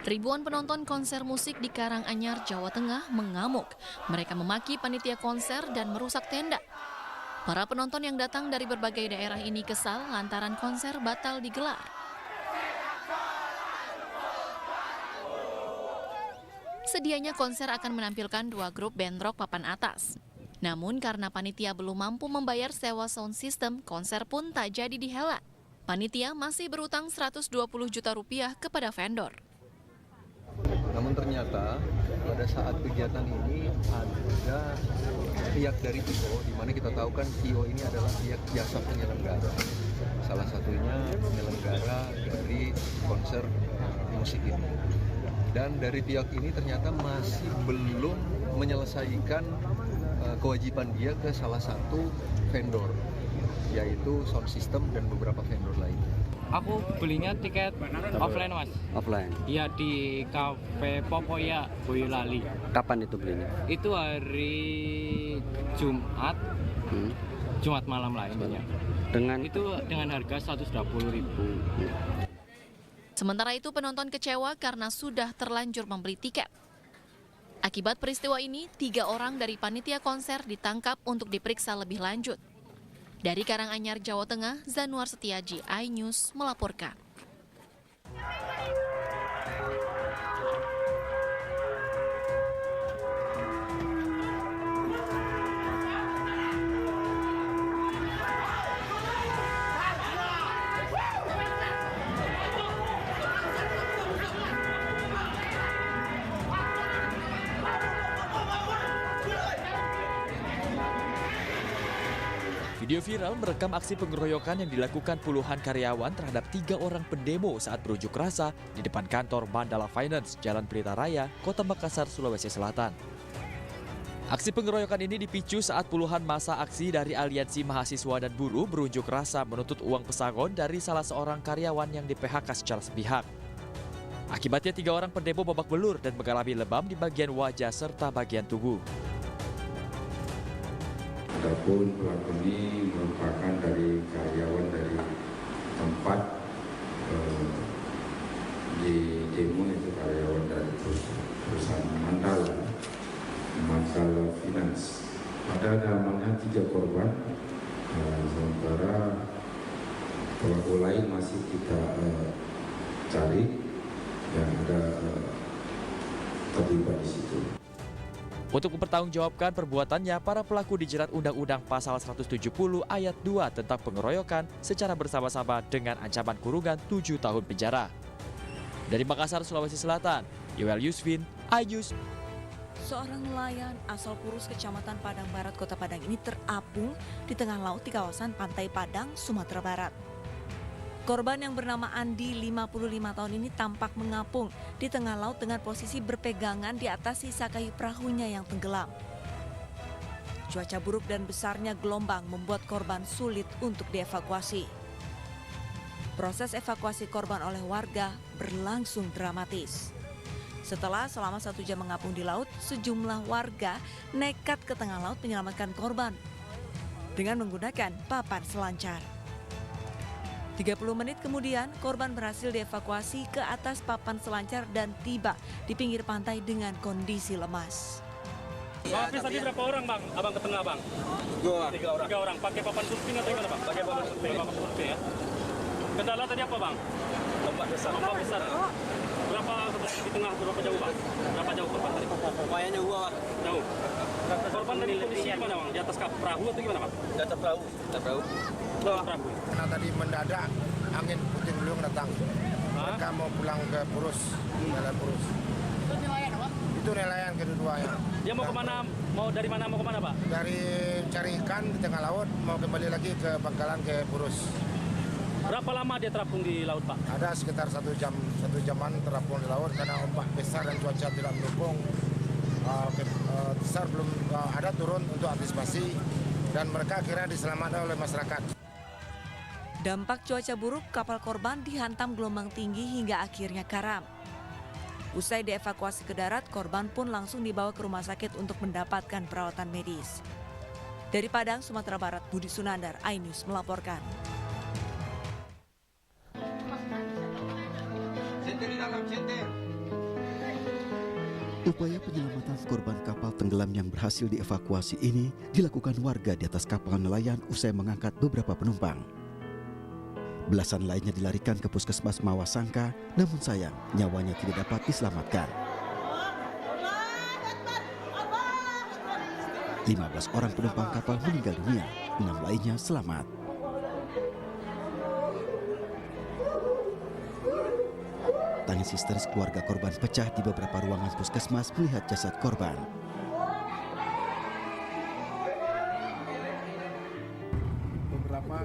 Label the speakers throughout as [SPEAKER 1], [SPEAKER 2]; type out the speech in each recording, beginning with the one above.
[SPEAKER 1] Ribuan penonton konser musik di Karanganyar, Jawa Tengah mengamuk. Mereka memaki panitia konser dan merusak tenda. Para penonton yang datang dari berbagai daerah ini kesal lantaran konser batal digelar. Sedianya konser akan menampilkan 2 grup band rock papan atas. Namun karena panitia belum mampu membayar sewa sound system, konser pun tak jadi dihelat. Panitia masih berutang 120 juta rupiah kepada vendor.
[SPEAKER 2] Namun ternyata pada saat kegiatan ini ada pihak dari TIO, di mana kita tahu kan TIO ini adalah pihak jasa penyelenggara. Salah satunya penyelenggara dari konser musik ini. Dan dari pihak ini ternyata masih belum menyelesaikan kewajiban dia ke salah satu vendor, yaitu sound system dan beberapa vendor lainnya.
[SPEAKER 3] Aku belinya tiket offline, Mas.
[SPEAKER 4] Offline.
[SPEAKER 3] Iya, di Cafe Popoya, Boyolali.
[SPEAKER 4] Kapan itu belinya?
[SPEAKER 3] Itu hari Jumat. Jumat malam lah intinya. Dengan harga 120.000.
[SPEAKER 1] Sementara itu penonton kecewa karena sudah terlanjur membeli tiket. Akibat peristiwa ini, 3 orang dari panitia konser ditangkap untuk diperiksa lebih lanjut. Dari Karanganyar, Jawa Tengah, Zanuar Setiaji, iNews melaporkan.
[SPEAKER 5] Video viral merekam aksi pengeroyokan yang dilakukan puluhan karyawan terhadap 3 orang pendemo saat berunjuk rasa di depan kantor Mandala Finance, Jalan Pelita Raya, Kota Makassar, Sulawesi Selatan. Aksi pengeroyokan ini dipicu saat puluhan massa aksi dari Aliansi Mahasiswa dan Buruh berunjuk rasa menuntut uang pesangon dari salah seorang karyawan yang di-PHK secara sepihak. Akibatnya 3 orang pendemo babak belur dan mengalami lebam di bagian wajah serta bagian tubuh.
[SPEAKER 6] Adapun pelaku ini merupakan dari karyawan dari tempat di demo, itu karyawan dari perusahaan Mandala Finance. Ada namanya 3 korban, sementara pelaku lain masih kita cari dan ada terlibat di situ.
[SPEAKER 5] Untuk mempertanggungjawabkan perbuatannya, para pelaku dijerat Undang-Undang Pasal 170 Ayat 2 tentang pengeroyokan secara bersama-sama dengan ancaman kurungan 7 tahun penjara. Dari Makassar, Sulawesi Selatan, Yoel Yusvin, iNews.
[SPEAKER 7] Seorang nelayan asal Purus, Kecamatan Padang Barat, Kota Padang ini terapung di tengah laut di kawasan Pantai Padang, Sumatera Barat. Korban yang bernama Andi, 55 tahun ini tampak mengapung di tengah laut dengan posisi berpegangan di atas sisa kayu perahunya yang tenggelam. Cuaca buruk dan besarnya gelombang membuat korban sulit untuk dievakuasi. Proses evakuasi korban oleh warga berlangsung dramatis. Selama 1 jam mengapung di laut, sejumlah warga nekat ke tengah laut menyelamatkan korban dengan menggunakan papan selancar. 30 menit kemudian, korban berhasil dievakuasi ke atas papan selancar dan tiba di pinggir pantai dengan kondisi lemas.
[SPEAKER 8] Habis tadi berapa orang, Bang? Abang ke tengah, Bang? 3 orang. Pakai papan surfing atau gimana, Bang? Pakai papan surfing ya. Kendala tadi apa, Bang? Ombak besar. Berapa di tengah, berapa jauh, Bang? Berapa jauh korban tadi?
[SPEAKER 9] Pokoknya jauh.
[SPEAKER 8] Jauh. Korban tadi kondisi gimana, Bang? Di atas perahu atau gimana, Bang?
[SPEAKER 9] Di atas perahu.
[SPEAKER 8] Perahu.
[SPEAKER 10] Karena tadi mendadak angin puting beliung datang. Mereka mau pulang ke Purus, jalan Purus.
[SPEAKER 8] Itu nelayan, Pak?
[SPEAKER 10] Itu nelayan kedua-duanya.
[SPEAKER 8] Dia mau kemana? Dari mana mau kemana, Pak?
[SPEAKER 10] Dari cari ikan di tengah laut, mau kembali lagi ke Bangkalan ke Purus.
[SPEAKER 8] Berapa lama dia terapung di laut, Pak?
[SPEAKER 10] Ada sekitar 1 jaman terapung di laut karena ombak besar dan cuaca tidak mendukung. Besar belum ada turun untuk antisipasi dan mereka akhirnya diselamatkan oleh masyarakat.
[SPEAKER 7] Dampak cuaca buruk, kapal korban dihantam gelombang tinggi hingga akhirnya karam. Usai dievakuasi ke darat, korban pun langsung dibawa ke rumah sakit untuk mendapatkan perawatan medis. Dari Padang, Sumatera Barat, Budi Sunandar, iNews melaporkan.
[SPEAKER 9] Senter di dalam, senter.
[SPEAKER 4] Upaya penyelamatan korban kapal tenggelam yang berhasil dievakuasi ini dilakukan warga di atas kapal nelayan usai mengangkat beberapa penumpang. Belasan lainnya dilarikan ke Puskesmas Mawasangka, namun sayang nyawanya tidak dapat diselamatkan. 15 orang penumpang kapal meninggal dunia, 6 lainnya selamat. Tangis histeris keluarga korban pecah di beberapa ruangan puskesmas melihat jasad korban.
[SPEAKER 9] Beberapa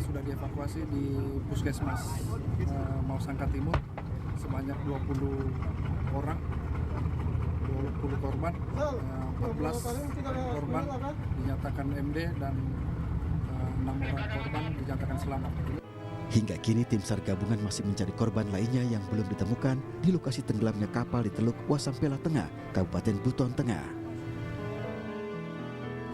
[SPEAKER 9] sudah dievakuasi di puskesmas Mawasangka Timur sebanyak 20 orang, 20 korban, 14 korban dinyatakan MD dan 6 orang korban dinyatakan selamat.
[SPEAKER 4] Hingga kini tim SAR gabungan masih mencari korban lainnya yang belum ditemukan di lokasi tenggelamnya kapal di Teluk Wasampela Tengah, Kabupaten Buton Tengah.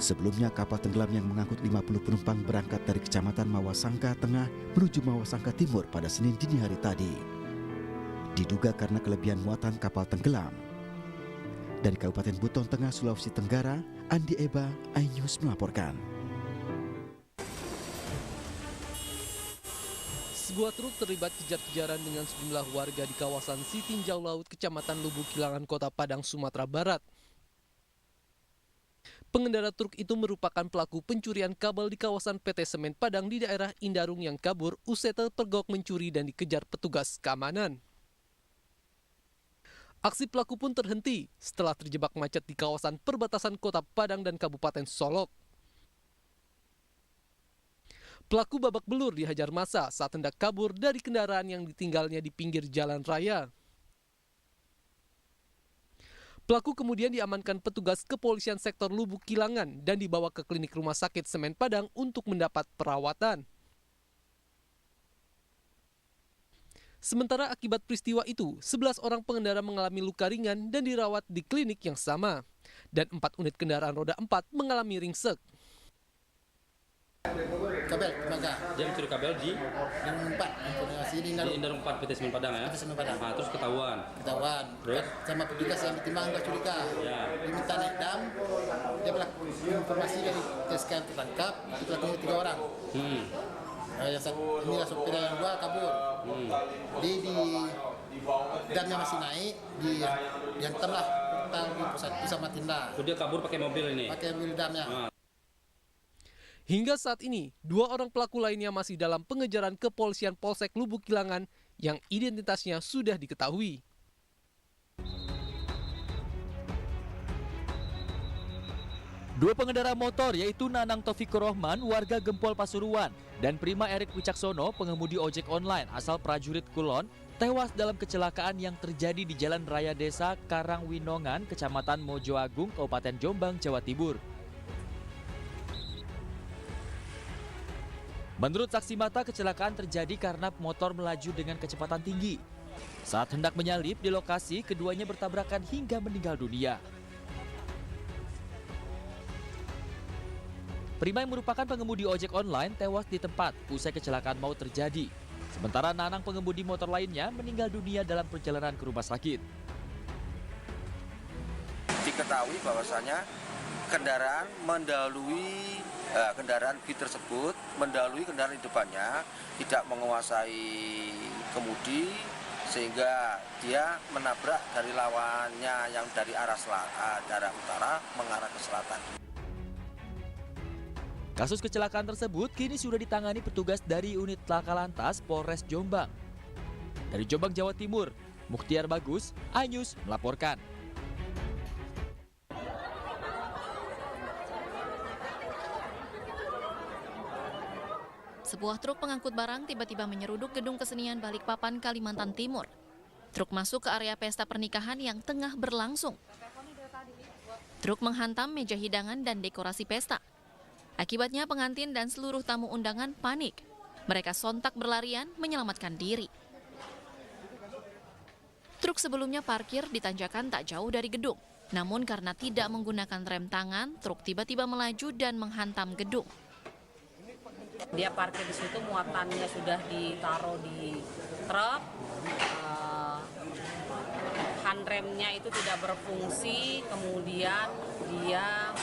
[SPEAKER 4] Sebelumnya kapal tenggelam yang mengangkut 50 penumpang berangkat dari Kecamatan Mawasangka Tengah menuju Mawasangka Timur pada Senin dini hari tadi. Diduga karena kelebihan muatan kapal tenggelam. Dari Kabupaten Buton Tengah, Sulawesi Tenggara, Andi Eba, iNews melaporkan.
[SPEAKER 11] Sebuah truk terlibat kejar-kejaran dengan sejumlah warga di kawasan Sitinjau Laut, Kecamatan Lubuk Kilangan, Kota Padang, Sumatera Barat. Pengendara truk itu merupakan pelaku pencurian kabel di kawasan PT Semen Padang di daerah Indarung yang kabur usai terpergok mencuri dan dikejar petugas keamanan. Aksi pelaku pun terhenti setelah terjebak macet di kawasan perbatasan Kota Padang dan Kabupaten Solok. Pelaku babak belur dihajar massa saat hendak kabur dari kendaraan yang ditinggalnya di pinggir jalan raya. Pelaku kemudian diamankan petugas kepolisian sektor Lubuk Kilangan dan dibawa ke klinik rumah sakit Semen Padang untuk mendapat perawatan. Sementara akibat peristiwa itu, 11 orang pengendara mengalami luka ringan dan dirawat di klinik yang sama. Dan 4 unit kendaraan roda 4 mengalami ringsek.
[SPEAKER 10] Kabel, tenaga.
[SPEAKER 8] Dia mencuri kabel di
[SPEAKER 10] Indarung 4, sini
[SPEAKER 8] di Indarung 4 PT Semen Padang ya?
[SPEAKER 10] PT Semen Padang.
[SPEAKER 8] Nah, terus ketahuan.
[SPEAKER 10] Terus? Sama petugas yang ditimbang nggak curiga.
[SPEAKER 8] Ya.
[SPEAKER 10] Diminta naik dam, dia melakukan informasi dari TSK tertangkap, kita tunggu 3 orang. Yang satu inilah sopir yang 2 kabur. Di damnya masih naik, dihantamlah portal di pusat Samarinda.
[SPEAKER 8] Dia kabur pakai mobil ini?
[SPEAKER 10] Pakai mobil damnya.
[SPEAKER 11] Hingga saat ini, 2 orang pelaku lainnya masih dalam pengejaran kepolisian Polsek Lubuk Kilangan yang identitasnya sudah diketahui.
[SPEAKER 5] Dua pengendara motor yaitu Nanang Taufikur Rohman, warga Gempol Pasuruan, dan Prima Erik Wicaksono, pengemudi ojek online asal Prajurit Kulon, tewas dalam kecelakaan yang terjadi di Jalan Raya Desa Karangwinongan, Kecamatan Mojoagung, Kabupaten Jombang, Jawa Timur. Menurut saksi mata, kecelakaan terjadi karena motor melaju dengan kecepatan tinggi. Saat hendak menyalip di lokasi, keduanya bertabrakan hingga meninggal dunia. Prima yang merupakan pengemudi ojek online tewas di tempat usai kecelakaan maut terjadi. Sementara Nanang pengemudi motor lainnya meninggal dunia dalam perjalanan ke rumah sakit.
[SPEAKER 12] Diketahui bahwasanya kendaraan mendahului kendaraan B tersebut mendahului kendaraan di depannya, tidak menguasai kemudi sehingga dia menabrak dari lawannya yang dari arah utara mengarah ke selatan.
[SPEAKER 5] Kasus kecelakaan tersebut kini sudah ditangani petugas dari unit Laka Lantas Polres Jombang. Dari Jombang, Jawa Timur, Mukhtiar Bagus, iNews melaporkan.
[SPEAKER 1] Sebuah truk pengangkut barang tiba-tiba menyeruduk gedung kesenian Balikpapan, Kalimantan Timur. Truk masuk ke area pesta pernikahan yang tengah berlangsung. Truk menghantam meja hidangan dan dekorasi pesta. Akibatnya pengantin dan seluruh tamu undangan panik. Mereka sontak berlarian menyelamatkan diri. Truk sebelumnya parkir di tanjakan tak jauh dari gedung. Namun karena tidak menggunakan rem tangan, truk tiba-tiba melaju dan menghantam gedung.
[SPEAKER 13] Dia parkir di situ, muatannya sudah ditaruh di truk, handremnya itu tidak berfungsi, kemudian dia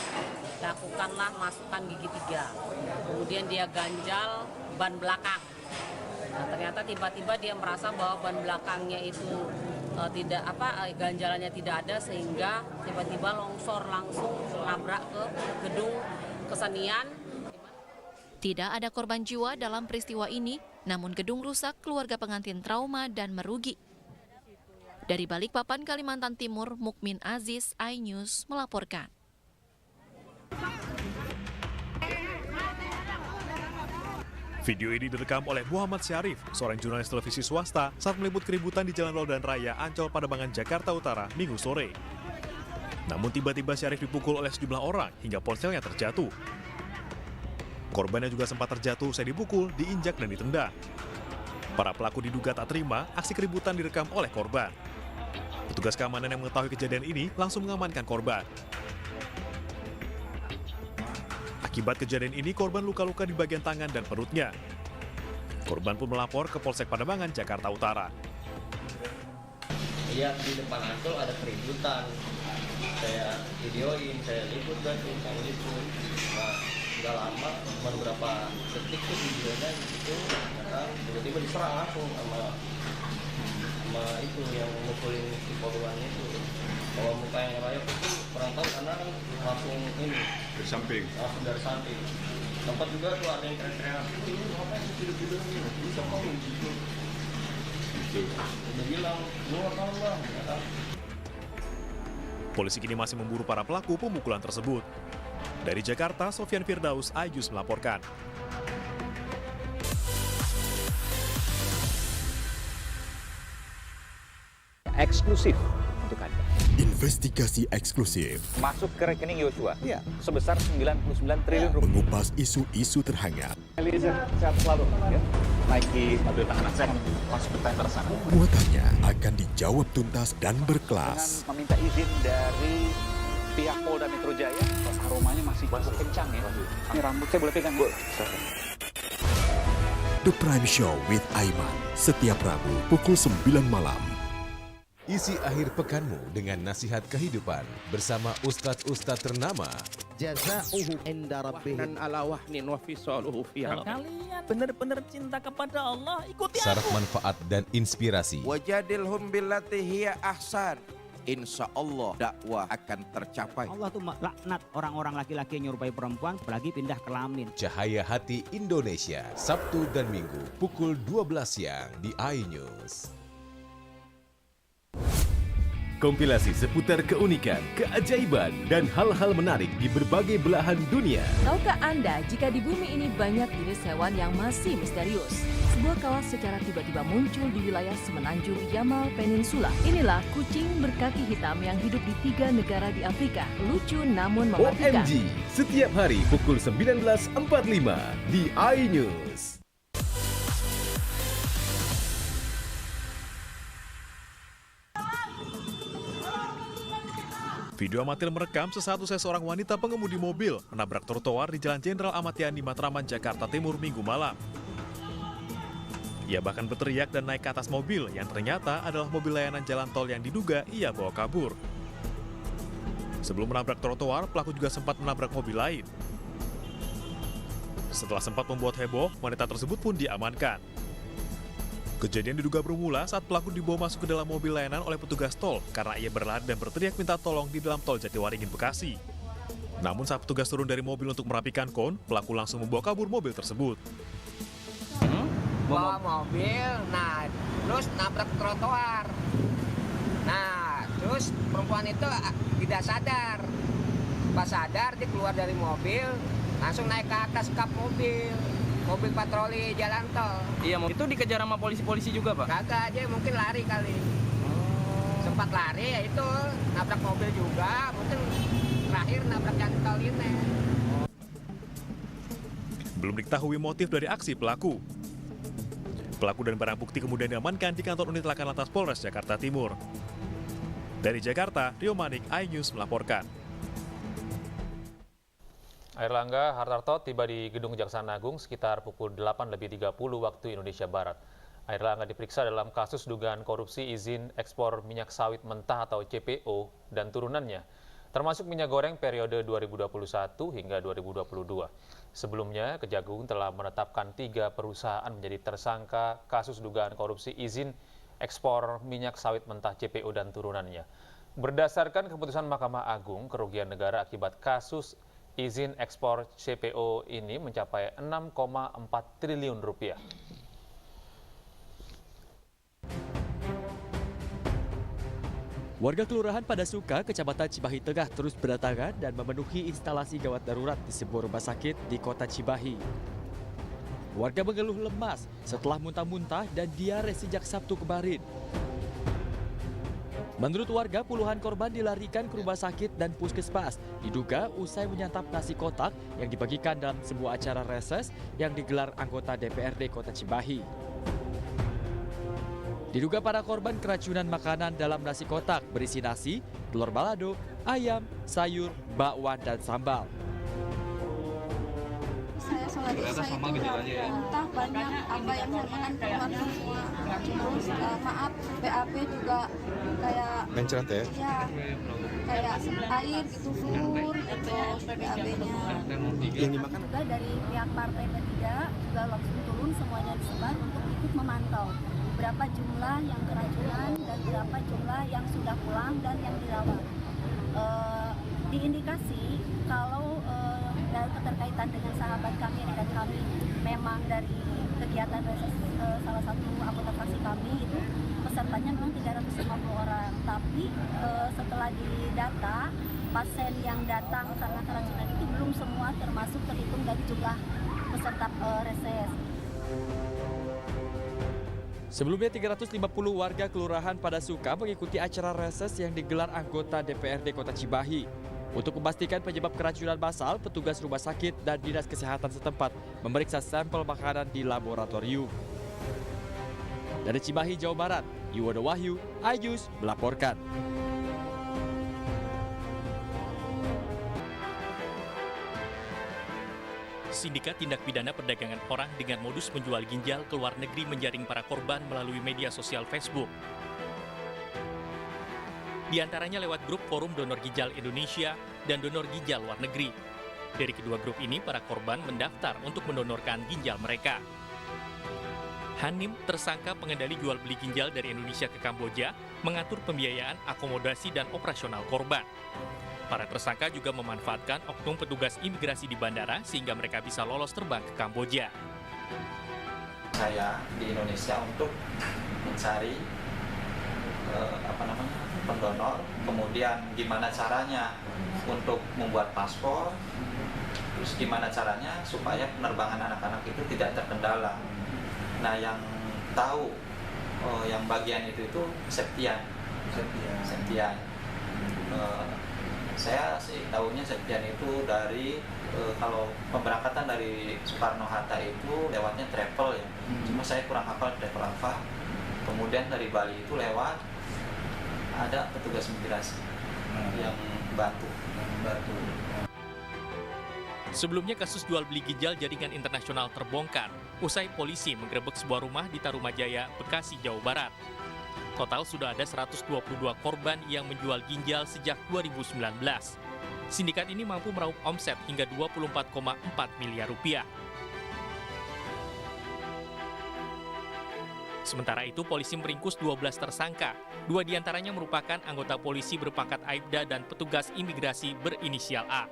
[SPEAKER 13] lakukanlah masukkan gigi 3. Kemudian dia ganjal ban belakang. Nah, ternyata tiba-tiba dia merasa bahwa ban belakangnya itu ganjalannya tidak ada, sehingga tiba-tiba longsor langsung nabrak ke gedung kesenian.
[SPEAKER 1] Tidak ada korban jiwa dalam peristiwa ini, namun gedung rusak, keluarga pengantin trauma dan merugi. Dari Balikpapan, Kalimantan Timur, Mukmin Aziz, iNews melaporkan.
[SPEAKER 14] Video ini direkam oleh Muhammad Syarif, seorang jurnalis televisi swasta saat meliput keributan di Jalan Laudan Raya, Ancol, Pademangan, Jakarta Utara, Minggu sore. Namun tiba-tiba Syarif dipukul oleh sejumlah orang hingga ponselnya terjatuh. Korbannya juga sempat terjatuh usai dipukul, diinjak dan ditendang. Para pelaku diduga tak terima aksi keributan direkam oleh korban. Petugas keamanan yang mengetahui kejadian ini langsung mengamankan korban. Akibat kejadian ini, korban luka-luka di bagian tangan dan perutnya. Korban pun melapor ke Polsek Pademangan, Jakarta Utara.
[SPEAKER 15] Iya, di depan Ancol ada keributan. Saya videoin, saya liput dan saya liput. Nah, nggak lama, cuma beberapa detik tuh videonya gitu, tiba-tiba diserang langsung sama itu yang mukulin si korbannya itu. Kalau muka yang rayap itu kurang tahu karena kan langsung ini dari samping, langsung dari samping. Tempat juga tuh ada yang teriak-teriak, ini ngapain sih video-video ini? Bisa kok gitu. Udah bilang, lu nggak tahu bang, nggak tahu.
[SPEAKER 14] Polisi kini masih memburu para pelaku pemukulan tersebut. Dari Jakarta, Sofyan Firdaus, iNews melaporkan.
[SPEAKER 16] Eksklusif untuk Anda.
[SPEAKER 17] Investigasi eksklusif.
[SPEAKER 16] Masuk ke rekening Yosua. Iya. Sebesar 99 triliun rupiah.
[SPEAKER 17] Mengupas isu-isu terhangat.
[SPEAKER 16] Eliezer, sehat selalu. Ya. Naiki mobil tahanan, saya akan masuk ke tender sana.
[SPEAKER 17] Muatannya akan dijawab tuntas dan berkelas.
[SPEAKER 16] Dengan meminta izin dari pihak Polda Metro Jaya. Aromanya masih cukup kencang ya. Ini rambut saya boleh pegang, Bu?
[SPEAKER 17] The Prime Show with Aiman. Setiap Rabu pukul 9 malam.
[SPEAKER 18] Isi akhir pekanmu dengan nasihat kehidupan bersama ustadz-ustadz ternama.
[SPEAKER 19] Jazauhu inda rabbihim ala wahnin wa fisaluhu fiha.
[SPEAKER 20] Kalian benar-benar cinta kepada Allah, ikuti aku.
[SPEAKER 18] Syarat manfaat dan inspirasi.
[SPEAKER 21] Wajadilhum billati hiya ahsan. Insya Allah dakwah akan tercapai.
[SPEAKER 22] Allah tuh laknat orang-orang laki-laki yang nyerupai perempuan, apalagi pindah kelamin.
[SPEAKER 18] Cahaya Hati Indonesia, Sabtu dan Minggu pukul 12 siang di iNews.
[SPEAKER 23] Kompilasi seputar keunikan, keajaiban, dan hal-hal menarik di berbagai belahan dunia.
[SPEAKER 24] Tahukah Anda jika di bumi ini banyak jenis hewan yang masih misterius? Sebuah kawas secara tiba-tiba muncul di wilayah semenanjung Yamal Peninsula. Inilah kucing berkaki hitam yang hidup di 3 negara di Afrika. Lucu namun mematikan.
[SPEAKER 23] OMG, setiap hari pukul 19.45 di iNews.
[SPEAKER 14] Video amatir merekam sesaat usai seorang wanita pengemudi mobil menabrak trotoar di Jalan Jenderal Ahmad Yani, Matraman, Jakarta Timur, Minggu malam. Ia bahkan berteriak dan naik ke atas mobil yang ternyata adalah mobil layanan jalan tol yang diduga ia bawa kabur. Sebelum menabrak trotoar, pelaku juga sempat menabrak mobil lain. Setelah sempat membuat heboh, wanita tersebut pun diamankan. Kejadian diduga bermula saat pelaku dibawa masuk ke dalam mobil layanan oleh petugas tol karena ia berlari dan berteriak minta tolong di dalam tol Jatiwaringin, Bekasi. Namun saat petugas turun dari mobil untuk merapikan kon, pelaku langsung membawa kabur mobil tersebut.
[SPEAKER 25] Bawa mobil, nah terus nabrak trotoar. Nah terus perempuan itu tidak sadar. Pas sadar dia keluar dari mobil, langsung naik ke atas kap mobil patroli jalan tol.
[SPEAKER 20] Iya, itu dikejar sama polisi-polisi juga, Pak?
[SPEAKER 25] Kagak, dia mungkin lari kali. Sempat lari, ya itu nabrak mobil juga, mungkin terakhir nabrak jalan tol ini.
[SPEAKER 14] Belum diketahui motif dari aksi pelaku. Pelaku dan barang bukti kemudian diamankan di kantor unit laka lantas Polres Jakarta Timur. Dari Jakarta, Rio Manik, iNews melaporkan.
[SPEAKER 26] Airlangga Hartarto tiba di Gedung Kejaksaan Agung sekitar pukul 8:30 waktu Indonesia Barat.
[SPEAKER 2] Airlangga diperiksa dalam kasus dugaan korupsi izin ekspor minyak sawit mentah atau CPO dan turunannya, termasuk minyak goreng periode 2021 hingga 2022. Sebelumnya, Kejagung telah menetapkan 3 perusahaan menjadi tersangka kasus dugaan korupsi izin ekspor minyak sawit mentah CPO dan turunannya. Berdasarkan keputusan Mahkamah Agung, kerugian negara akibat kasus izin ekspor CPO ini mencapai 6,4 triliun rupiah.
[SPEAKER 5] Warga Kelurahan Padasuka, Kecamatan Cimahi Tengah terus berdatangan dan memenuhi instalasi gawat darurat di sebuah rumah sakit di Kota Cimahi. Warga mengeluh lemas setelah muntah-muntah dan diare sejak Sabtu kemarin. Menurut warga, puluhan korban dilarikan ke rumah sakit dan puskesmas, diduga usai menyantap nasi kotak yang dibagikan dalam sebuah acara reses yang digelar anggota DPRD Kota Cimahi. Diduga para korban keracunan makanan dalam nasi kotak berisi nasi, telur balado, ayam, sayur, bakwan, dan sambal.
[SPEAKER 3] Saya sholat isya itu entah banyak apa yang saya makan keluar semua. Terus maaf BAB juga kayak
[SPEAKER 6] mencret ya?
[SPEAKER 3] Ya, kayak air gitu fluor itu BAB-nya.
[SPEAKER 6] Yang dimakan
[SPEAKER 3] juga dari pihak partai P3 juga langsung turun semuanya disebar untuk ikut memantau berapa jumlah yang keracunan dan berapa jumlah yang sudah pulang dan yang dirawat. Diindikasi kalau dari keterkaitan dengan sahabat kami dan kami memang dari kegiatan reses salah satu anggota fraksi kami itu pesertanya memang 350 orang, tapi setelah didata pasien yang datang karena keracunan itu belum semua termasuk terhitung dari jumlah peserta reses.
[SPEAKER 5] Sebelumnya 350 warga Kelurahan Padasuka mengikuti acara reses yang digelar anggota DPRD Kota Cimahi. Untuk memastikan penyebab keracunan massal, petugas rumah sakit dan dinas kesehatan setempat memeriksa sampel makanan di laboratorium. Dari Cimahi, Jawa Barat, Yuwono Wahyu, iNews melaporkan.
[SPEAKER 7] Sindikat tindak pidana perdagangan orang dengan modus menjual ginjal ke luar negeri menjaring para korban melalui media sosial Facebook. Di antaranya lewat grup Forum Donor Ginjal Indonesia dan Donor Ginjal Luar Negeri. Dari kedua grup ini, para korban mendaftar untuk mendonorkan ginjal mereka. Hanim, tersangka pengendali jual beli ginjal dari Indonesia ke Kamboja, mengatur pembiayaan, akomodasi, dan operasional korban. Para tersangka juga memanfaatkan oknum petugas imigrasi di bandara sehingga mereka bisa lolos terbang ke Kamboja.
[SPEAKER 9] Saya di Indonesia untuk mencari pendonor, kemudian gimana caranya untuk membuat paspor, terus gimana caranya supaya penerbangan anak-anak itu tidak terkendala. Nah, yang tahu yang bagian itu Septian. Saya sih tahunya Septian itu dari kalau pemberangkatan dari Soekarno-Hatta itu lewatnya travel ya. Cuma saya kurang hafal travel apa. Kemudian dari Bali itu lewat ada petugas imigrasi yang bantu.
[SPEAKER 7] Sebelumnya kasus jual beli ginjal jaringan internasional terbongkar usai polisi menggerebek sebuah rumah di Tarumajaya, Bekasi, Jawa Barat. Total sudah ada 122 korban yang menjual ginjal sejak 2019. Sindikat ini mampu meraup omset hingga 24,4 miliar rupiah. Sementara itu, polisi meringkus 12 tersangka. 2 diantaranya merupakan anggota polisi berpangkat Aibda dan petugas imigrasi berinisial A.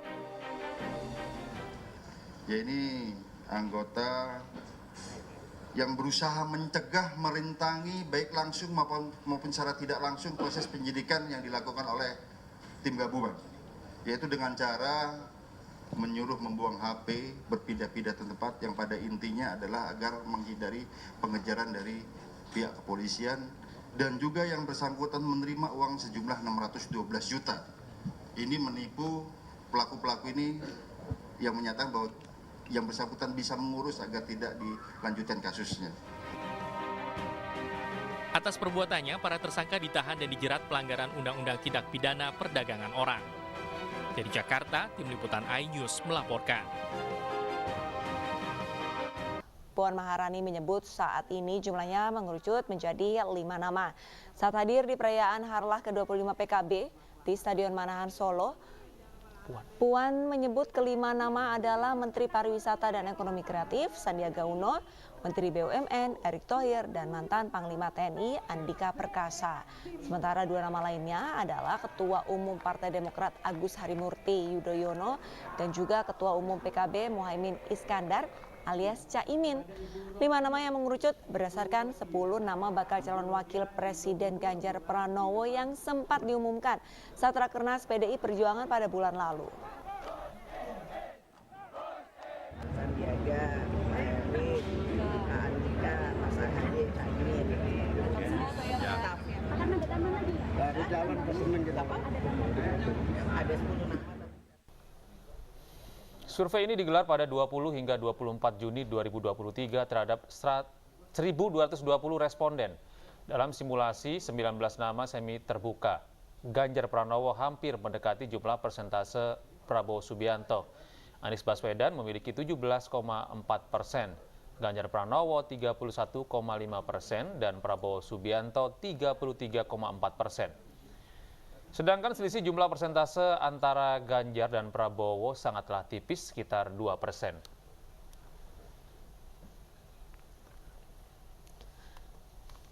[SPEAKER 26] Ya, ini anggota yang berusaha mencegah, merintangi baik langsung maupun secara tidak langsung proses penyidikan yang dilakukan oleh tim gabungan, yaitu dengan cara menyuruh membuang HP, berpindah-pindah tempat yang pada intinya adalah agar menghindari pengejaran dari pihak kepolisian, dan juga yang bersangkutan menerima uang sejumlah 612 juta. Ini menipu pelaku-pelaku ini yang menyatakan bahwa yang bersangkutan bisa mengurus agar tidak dilanjutkan kasusnya.
[SPEAKER 7] Atas perbuatannya, para tersangka ditahan dan dijerat pelanggaran Undang-Undang Tindak Pidana Perdagangan Orang. Dari Jakarta, Tim Liputan iNews melaporkan.
[SPEAKER 4] Puan Maharani menyebut saat ini jumlahnya mengerucut menjadi 5 nama. Saat hadir di perayaan Harlah ke-25 PKB di Stadion Manahan Solo, Puan menyebut kelima nama adalah Menteri Pariwisata dan Ekonomi Kreatif Sandiaga Uno, Menteri BUMN Erick Thohir, dan mantan Panglima TNI Andika Perkasa. Sementara 2 nama lainnya adalah Ketua Umum Partai Demokrat Agus Harimurti Yudhoyono dan juga Ketua Umum PKB Muhaimin Iskandar alias Caimin. 5 nama yang mengerucut berdasarkan 10 nama bakal calon wakil Presiden Ganjar Pranowo yang sempat diumumkan saat Rakernas PDI Perjuangan pada bulan lalu.
[SPEAKER 6] Sandiaga, Erik, Andika, Mas Ahaye, Caimin. Dari jalan ke Semen kita Pak. Ada 10 nama.
[SPEAKER 2] Survei ini digelar pada 20 hingga 24 Juni 2023 terhadap 1.220 responden. Dalam simulasi 19 nama semi terbuka, Ganjar Pranowo hampir mendekati jumlah persentase Prabowo Subianto. Anies Baswedan memiliki 17,4%, Ganjar Pranowo 31,5% dan Prabowo Subianto 33,4%. Sedangkan selisih jumlah persentase antara Ganjar dan Prabowo sangatlah tipis, sekitar 2%.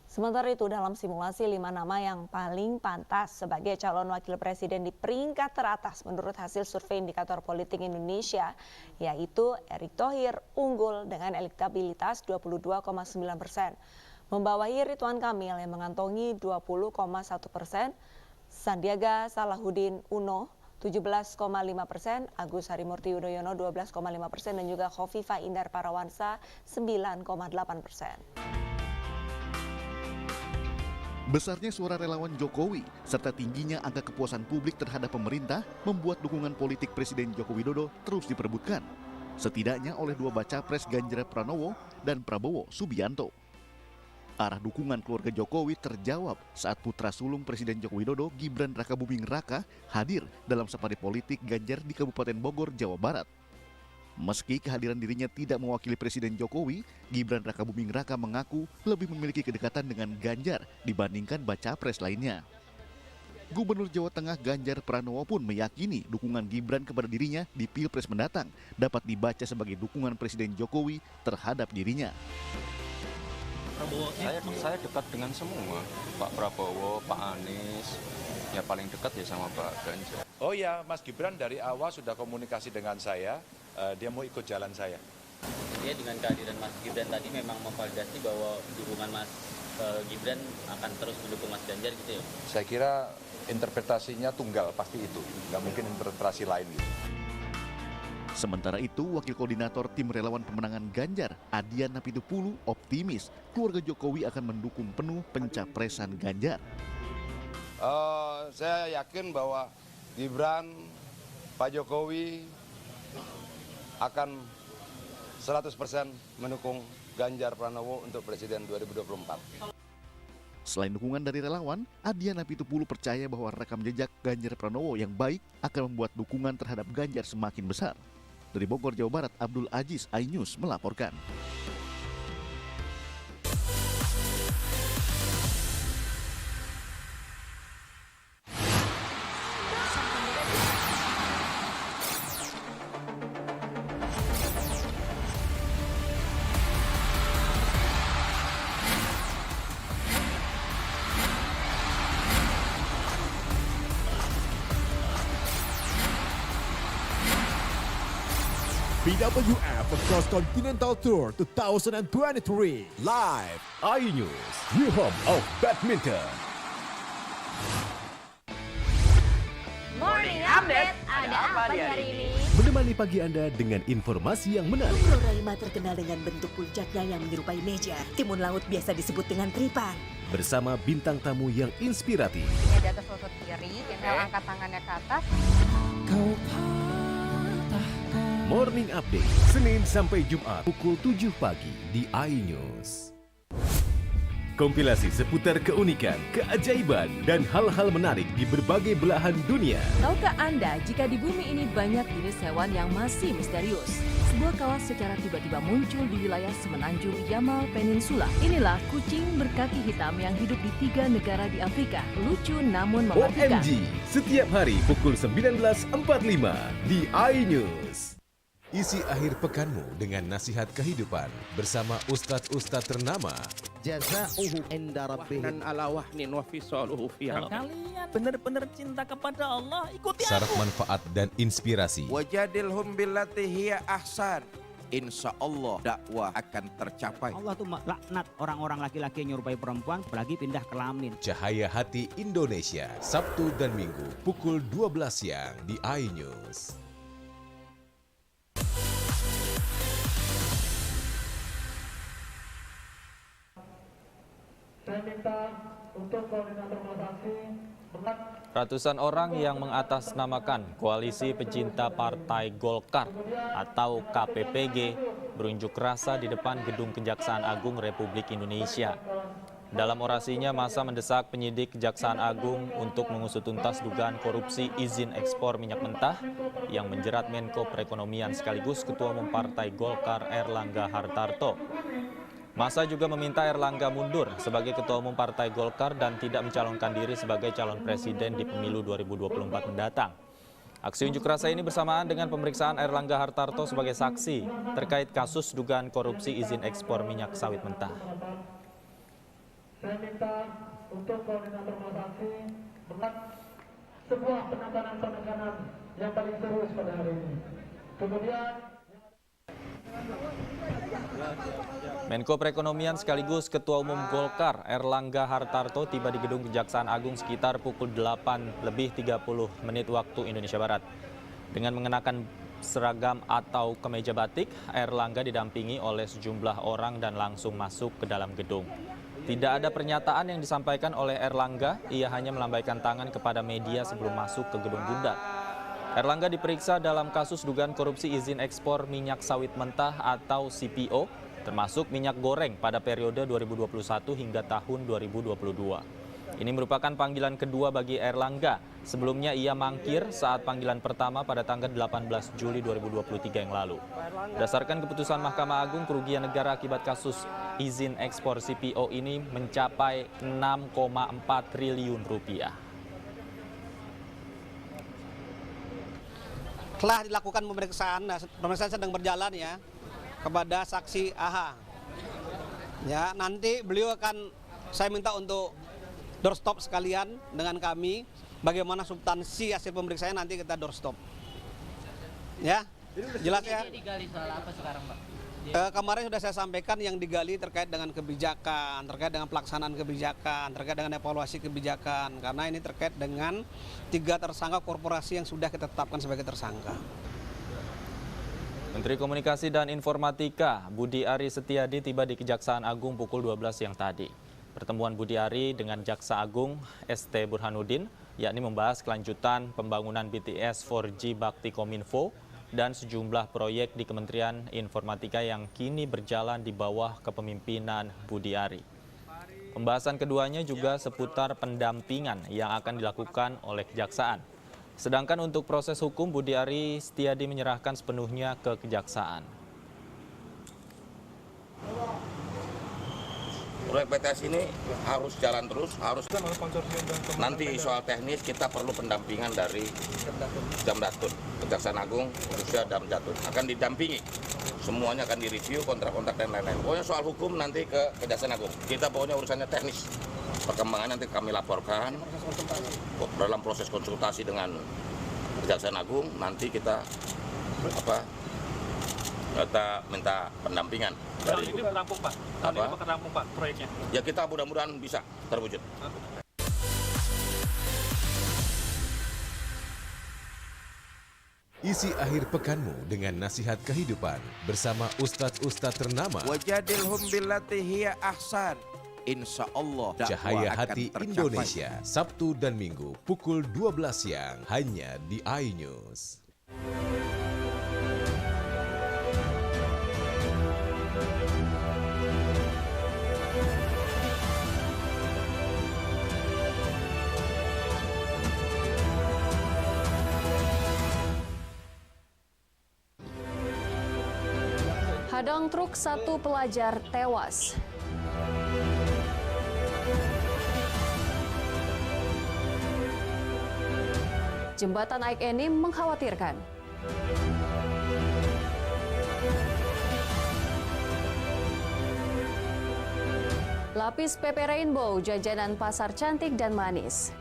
[SPEAKER 4] Sementara itu, dalam simulasi 5 nama yang paling pantas sebagai calon wakil presiden di peringkat teratas menurut hasil survei Indikator Politik Indonesia, yaitu Erick Thohir unggul dengan elektabilitas 22,9%. Membawahi Ridwan Kamil yang mengantongi 20,1%, Sandiaga Salahuddin Uno 17,5%, Agus Harimurti Yudhoyono 12,5% dan juga Khofifah Indar Parawansa 9,8%.
[SPEAKER 8] Besarnya suara relawan Jokowi serta tingginya angka kepuasan publik terhadap pemerintah membuat dukungan politik Presiden Joko Widodo terus diperebutkan, setidaknya oleh 2 baca pres Ganjar Pranowo dan Prabowo Subianto. Arah dukungan keluarga Jokowi terjawab saat putra sulung Presiden Joko Widodo, Gibran Rakabuming Raka, hadir dalam safari politik Ganjar di Kabupaten Bogor, Jawa Barat. Meski kehadiran dirinya tidak mewakili Presiden Jokowi, Gibran Rakabuming Raka mengaku lebih memiliki kedekatan dengan Ganjar dibandingkan baca pres lainnya. Gubernur Jawa Tengah Ganjar Pranowo pun meyakini dukungan Gibran kepada dirinya di Pilpres mendatang dapat dibaca sebagai dukungan Presiden Jokowi terhadap dirinya.
[SPEAKER 10] Saya dekat dengan semua, Pak Prabowo, Pak Anies, ya paling dekat ya sama Pak Ganjar.
[SPEAKER 11] Oh ya, Mas Gibran dari awal sudah komunikasi dengan saya, dia mau ikut jalan saya.
[SPEAKER 15] Dia dengan kehadiran Mas Gibran tadi memang memvalidasi bahwa dukungan Mas Gibran akan terus mendukung Mas Ganjar gitu ya?
[SPEAKER 11] Saya kira interpretasinya tunggal, pasti itu, nggak mungkin interpretasi lain gitu.
[SPEAKER 8] Sementara itu, Wakil Koordinator Tim Relawan Pemenangan Ganjar, Adian Napitupulu, optimis keluarga Jokowi akan mendukung penuh pencapresan Ganjar.
[SPEAKER 11] Saya yakin bahwa Gibran, Pak Jokowi akan 100% mendukung Ganjar Pranowo untuk Presiden 2024.
[SPEAKER 8] Selain dukungan dari relawan, Adian Napitupulu percaya bahwa rekam jejak Ganjar Pranowo yang baik akan membuat dukungan terhadap Ganjar semakin besar. Dari Bogor, Jawa Barat, Abdul Aziz, iNews melaporkan.
[SPEAKER 17] BWF Cross Continental Tour 2023 live iNews, new home of badminton.
[SPEAKER 12] Morning Update, ada apa di hari ini?
[SPEAKER 23] Menemani pagi Anda dengan informasi yang menarik.
[SPEAKER 12] Flora 5 terkenal dengan bentuk puncaknya yang menyerupai meja. Timun laut biasa disebut dengan tripan.
[SPEAKER 23] Bersama bintang tamu yang inspiratif.
[SPEAKER 12] Ini di atas lutut kiri, tinggal angkat tangannya ke atas.
[SPEAKER 23] Morning Update, Senin sampai Jumat pukul 7 pagi di iNews. Kompilasi seputar keunikan, keajaiban, dan hal-hal menarik di berbagai belahan dunia.
[SPEAKER 24] Tahukah Anda jika di bumi ini banyak jenis hewan yang masih misterius? Sebuah kawas secara tiba-tiba muncul di wilayah semenanjung Yamal Peninsula. Inilah kucing berkaki hitam yang hidup di 3 negara di Afrika. Lucu namun mematikan.
[SPEAKER 23] OMG, setiap hari pukul 19.45 di iNews. Isi akhir pekanmu dengan nasihat kehidupan bersama ustadz-ustadz ternama.
[SPEAKER 6] Jazauhu inda rabbihim ala wahnin wa fisaluhu fi
[SPEAKER 20] Kalian benar-benar cinta kepada Allah, ikuti
[SPEAKER 23] Syarat
[SPEAKER 20] aku.
[SPEAKER 23] manfaat dan inspirasi.
[SPEAKER 6] wajadilhum billati hiya ahsan. Insya Allah dakwah akan tercapai.
[SPEAKER 1] Allah tuh laknat orang-orang laki-laki yang nyerupai perempuan apalagi pindah kelamin.
[SPEAKER 23] Cahaya Hati Indonesia, Sabtu dan Minggu pukul 12 siang di iNews.
[SPEAKER 13] Saya minta untuk koordinator transaksi
[SPEAKER 16] Ratusan orang yang mengatasnamakan Koalisi Pecinta Partai Golkar atau KPPG berunjuk rasa di depan Gedung Kejaksaan Agung Republik Indonesia. Dalam orasinya, massa mendesak penyidik Kejaksaan Agung untuk mengusut tuntas dugaan korupsi izin ekspor minyak mentah yang menjerat Menko Perekonomian sekaligus Ketua Umum Partai Golkar Erlangga Hartarto. Massa juga meminta Erlangga mundur sebagai Ketua Umum Partai Golkar dan tidak mencalonkan diri sebagai calon presiden di pemilu 2024 mendatang. Aksi unjuk rasa ini bersamaan dengan pemeriksaan Erlangga Hartarto sebagai saksi terkait kasus dugaan korupsi izin ekspor minyak sawit mentah.
[SPEAKER 13] Saya minta untuk koordinator transaksi sebuah penekanan yang paling serius pada hari ini. Kemudian
[SPEAKER 16] Menko Perekonomian sekaligus Ketua Umum Golkar Erlangga Hartarto tiba di Gedung Kejaksaan Agung sekitar pukul 8 lebih 30 menit waktu Indonesia Barat. Dengan mengenakan seragam atau kemeja batik, Erlangga didampingi oleh sejumlah orang dan langsung masuk ke dalam gedung. Tidak ada pernyataan yang disampaikan oleh Erlangga, ia hanya melambaikan tangan kepada media sebelum masuk ke gedung bundar. Erlangga diperiksa dalam kasus dugaan korupsi izin ekspor minyak sawit mentah atau CPO, termasuk minyak goreng pada periode 2021 hingga tahun 2022. Ini merupakan panggilan kedua bagi Erlangga. Sebelumnya ia mangkir saat panggilan pertama pada tanggal 18 Juli 2023 yang lalu. Berdasarkan keputusan Mahkamah Agung, kerugian negara akibat kasus izin ekspor CPO ini mencapai 6,4 triliun rupiah.
[SPEAKER 19] Telah dilakukan pemeriksaan sedang berjalan ya kepada saksi AH. Ya, nanti beliau akan saya minta untuk doorstop sekalian dengan kami. Bagaimana substansi hasil pemeriksaan nanti kita doorstop. Ya, jelas ya.
[SPEAKER 1] Digali soal apa sekarang, Pak?
[SPEAKER 19] Kemarin sudah saya sampaikan yang digali terkait dengan kebijakan, terkait dengan pelaksanaan kebijakan, terkait dengan evaluasi kebijakan. Karena ini terkait dengan 3 tersangka korporasi yang sudah kita tetapkan sebagai tersangka.
[SPEAKER 16] Menteri Komunikasi dan Informatika Budi Ari Setiadi tiba di Kejaksaan Agung pukul 12 siang tadi. Pertemuan Budi Ari dengan Jaksa Agung ST Burhanuddin yakni membahas kelanjutan pembangunan BTS 4G Bakti Kominfo dan sejumlah proyek di Kementerian Informatika yang kini berjalan di bawah kepemimpinan Budi Ari. Pembahasan keduanya juga seputar pendampingan yang akan dilakukan oleh Kejaksaan. Sedangkan untuk proses hukum, Budi Ari Setiadi menyerahkan sepenuhnya ke Kejaksaan.
[SPEAKER 21] Proyek BTS ini harus jalan terus, harus nanti soal teknis kita perlu pendampingan dari Jamdatun, Kejaksaan Agung, khususnya Jamdatun akan didampingi, semuanya akan direview, kontrak-kontrak dan lain-lain. Pokoknya soal hukum nanti ke Kejaksaan Agung, kita pokoknya urusannya teknis. Perkembangan nanti kami laporkan dalam proses konsultasi dengan Kejaksaan Agung, nanti kita minta pendampingan.
[SPEAKER 20] Tahun ini rampung Pak, tahun ini bakal rampung Pak proyeknya.
[SPEAKER 21] Ya kita mudah-mudahan bisa terwujud.
[SPEAKER 23] Isi akhir pekanmu dengan nasihat kehidupan bersama ustadz-ustadz ternama.
[SPEAKER 6] Wajadilhum billati hiya ahsan. Insya Allah
[SPEAKER 23] Cahaya Hati Indonesia, Sabtu dan Minggu pukul 12 siang hanya di iNews.
[SPEAKER 24] menghadang truk, 1 pelajar tewas. Jembatan Aik Enim mengkhawatirkan. Lapis PP Rainbow, jajanan pasar cantik dan manis.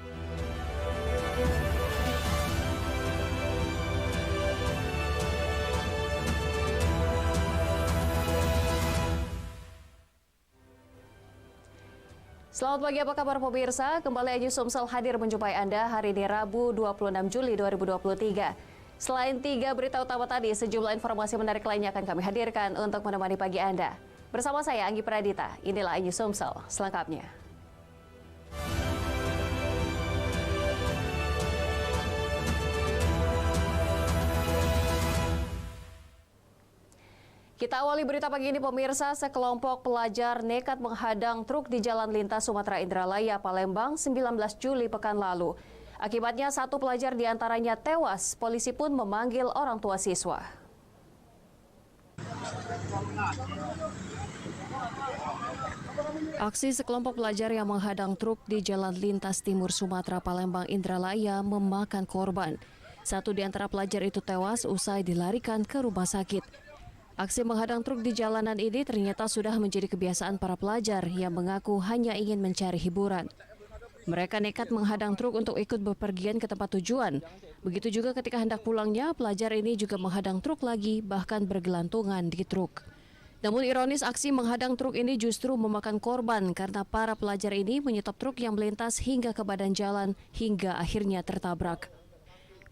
[SPEAKER 24] Selamat pagi, apa kabar pemirsa? Kembali Ayu Sumsel hadir menjumpai Anda hari ini Rabu 26 Juli 2023. Selain 3 berita utama tadi, sejumlah informasi menarik lainnya akan kami hadirkan untuk menemani pagi Anda. Bersama saya Anggi Pradita, inilah Ayu Sumsel selengkapnya. Kita awali berita pagi ini pemirsa, sekelompok pelajar nekat menghadang truk di Jalan Lintas Sumatera Indralaya, Palembang, 19 Juli pekan lalu. Akibatnya 1 pelajar diantaranya tewas, polisi pun memanggil orang tua siswa. Aksi sekelompok pelajar yang menghadang truk di Jalan Lintas Timur Sumatera, Palembang, Indralaya memakan korban. 1 di antara pelajar itu tewas usai dilarikan ke rumah sakit. Aksi menghadang truk di jalanan ini ternyata sudah menjadi kebiasaan para pelajar yang mengaku hanya ingin mencari hiburan. Mereka nekat menghadang truk untuk ikut bepergian ke tempat tujuan. Begitu juga ketika hendak pulangnya, pelajar ini juga menghadang truk lagi, bahkan bergelantungan di truk. Namun ironis, aksi menghadang truk ini justru memakan korban karena para pelajar ini menyetop truk yang melintas hingga ke badan jalan hingga akhirnya tertabrak.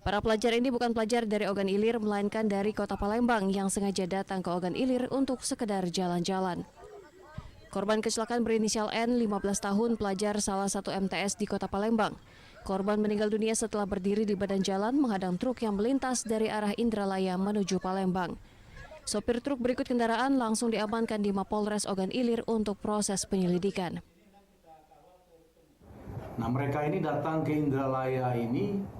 [SPEAKER 24] Para pelajar ini bukan pelajar dari Ogan Ilir, melainkan dari kota Palembang yang sengaja datang ke Ogan Ilir untuk sekedar jalan-jalan. Korban kecelakaan berinisial N, 15 tahun, pelajar salah satu MTS di kota Palembang. Korban meninggal dunia setelah berdiri di badan jalan menghadang truk yang melintas dari arah Indralaya menuju Palembang. Sopir truk berikut kendaraan langsung diamankan di Mapolres Ogan Ilir untuk proses penyelidikan.
[SPEAKER 3] Nah, mereka ini datang ke Indralaya ini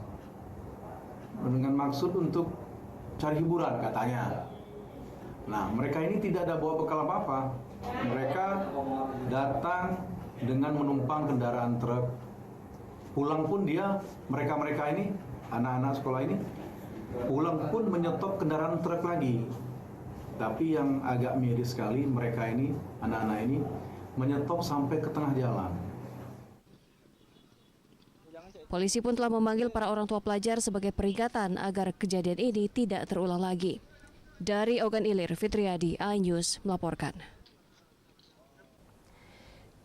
[SPEAKER 3] dengan maksud untuk cari hiburan katanya. Nah, mereka ini tidak ada bawa bekal apa-apa. Mereka datang dengan menumpang kendaraan truk. Pulang pun mereka ini, anak-anak sekolah ini, pulang pun menyetop kendaraan truk lagi. Tapi yang agak miris sekali, mereka ini, anak-anak ini, menyetop sampai ke tengah jalan.
[SPEAKER 24] Polisi pun telah memanggil para orang tua pelajar sebagai peringatan agar kejadian ini tidak terulang lagi. Dari Ogan Ilir, Fitriadi, iNews melaporkan.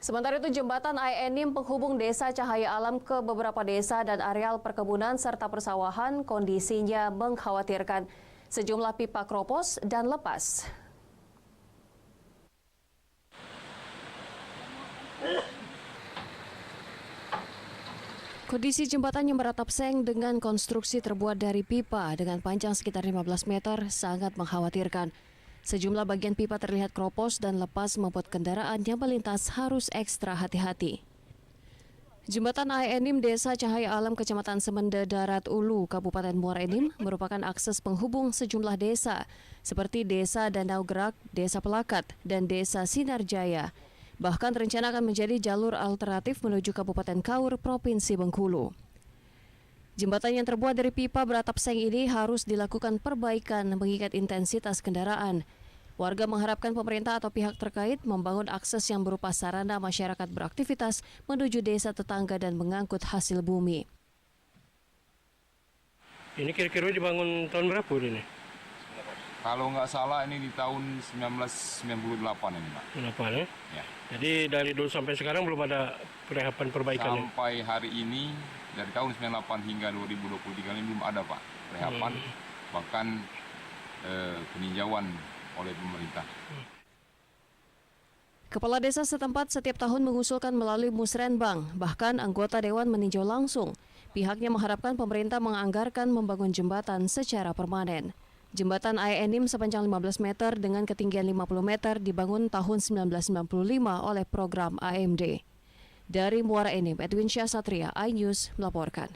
[SPEAKER 24] Sementara itu, jembatan Aik Enim penghubung desa Cahaya Alam ke beberapa desa dan areal perkebunan serta persawahan kondisinya mengkhawatirkan. Sejumlah pipa kropos dan lepas. Kondisi jembatan yang beratap seng dengan konstruksi terbuat dari pipa dengan panjang sekitar 15 meter sangat mengkhawatirkan. Sejumlah bagian pipa terlihat kropos dan lepas membuat kendaraan yang melintas harus ekstra hati-hati. Jembatan Aik Enim Desa Cahaya Alam Kecamatan Semende Darat Ulu, Kabupaten Muara Enim merupakan akses penghubung sejumlah desa seperti Desa Danau Gerak, Desa Pelakat, dan Desa Sinarjaya. Bahkan rencana akan menjadi jalur alternatif menuju Kabupaten Kaur, Provinsi Bengkulu. Jembatan yang terbuat dari pipa beratap seng ini harus dilakukan perbaikan mengingat intensitas kendaraan. Warga mengharapkan pemerintah atau pihak terkait membangun akses yang berupa sarana masyarakat beraktivitas menuju desa tetangga dan mengangkut hasil bumi.
[SPEAKER 5] Ini kira-kira dibangun tahun berapa ini?
[SPEAKER 14] Kalau nggak salah ini di tahun 1998 ini, Pak.
[SPEAKER 5] 98 ya?
[SPEAKER 14] Ya.
[SPEAKER 5] Jadi dari dulu sampai sekarang belum ada tahapan perbaikan?
[SPEAKER 14] Sampai hari ini, dari tahun 98 hingga 2023 ini belum ada, Pak, tahapan, bahkan peninjauan oleh pemerintah.
[SPEAKER 24] Kepala desa setempat setiap tahun mengusulkan melalui musrenbang, bahkan anggota dewan meninjau langsung. Pihaknya mengharapkan pemerintah menganggarkan membangun jembatan secara permanen. Jembatan Aik Enim sepanjang 15 meter dengan ketinggian 50 meter dibangun tahun 1995 oleh program AMD. Dari Muara Enim, Edwin Syah Satria, iNews melaporkan.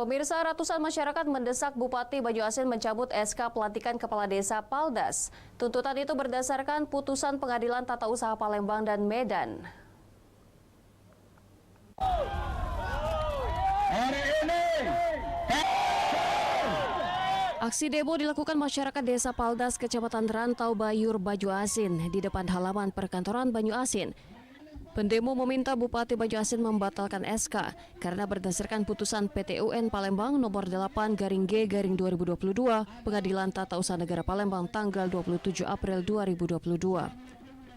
[SPEAKER 7] Pemirsa, ratusan masyarakat mendesak Bupati Banyuasin mencabut SK pelantikan Kepala Desa Paldas. Tuntutan itu berdasarkan putusan Pengadilan Tata Usaha Palembang dan Medan. Aksi demo dilakukan masyarakat Desa Paldas, Kecamatan Rantau Bayur, Banyuasin, di depan halaman perkantoran Banyuasin. Pendemo meminta Bupati Banyuasin membatalkan SK karena berdasarkan putusan PT UN Palembang nomor 8/G/2022 Pengadilan Tata Usaha Negara Palembang tanggal 27 April 2022.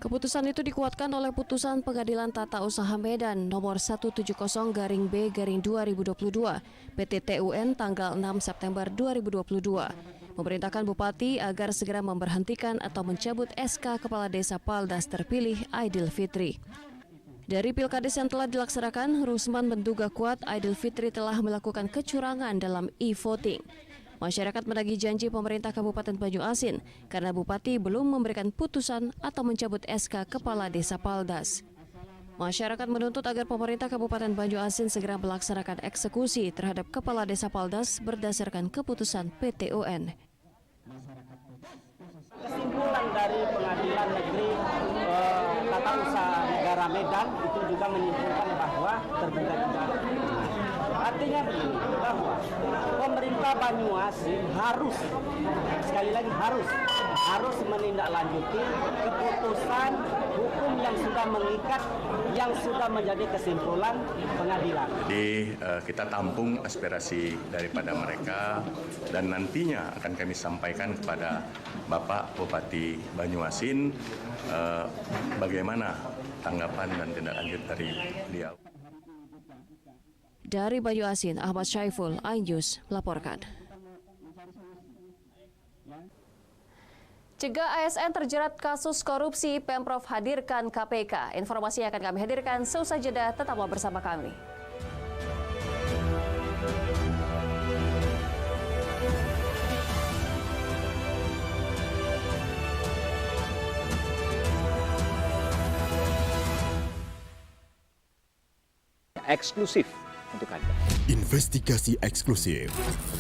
[SPEAKER 7] Keputusan itu dikuatkan oleh putusan Pengadilan Tata Usaha Medan nomor 170/B/2022 PT TUN tanggal 6 September 2022 memerintahkan Bupati agar segera memberhentikan atau mencabut SK Kepala Desa Paldas terpilih Aidil Fitri. Dari Pilkades yang telah dilaksanakan, Rusman menduga kuat Aidil Fitri telah melakukan kecurangan dalam e-voting. Masyarakat menagih janji pemerintah Kabupaten Banyuasin karena Bupati belum memberikan putusan atau mencabut SK Kepala Desa Paldas. Masyarakat menuntut agar pemerintah Kabupaten Banyuasin segera melaksanakan eksekusi terhadap Kepala Desa Paldas berdasarkan keputusan PT UN.
[SPEAKER 9] Kesimpulan dari Pengadilan Negeri Tata Usaha Negara Medan itu juga menyimpulkan bahwa terbukti tidak. Artinya begini, bahwa pemerintah Banyuasin harus, sekali lagi harus menindaklanjuti keputusan hukum yang sudah mengikat, yang sudah menjadi kesimpulan pengadilan.
[SPEAKER 18] Jadi kita tampung aspirasi daripada mereka dan nantinya akan kami sampaikan kepada Bapak Bupati Banyuasin bagaimana tanggapan dan tindak lanjut dari beliau.
[SPEAKER 7] Dari Banyuasin, Ahmad Syaiful, iNews melaporkan. Cegah ASN terjerat kasus korupsi, Pemprov hadirkan KPK. Informasi yang akan kami hadirkan seusai jeda, tetaplah bersama kami.
[SPEAKER 22] Eksklusif untuk Anda.
[SPEAKER 17] Investigasi eksklusif.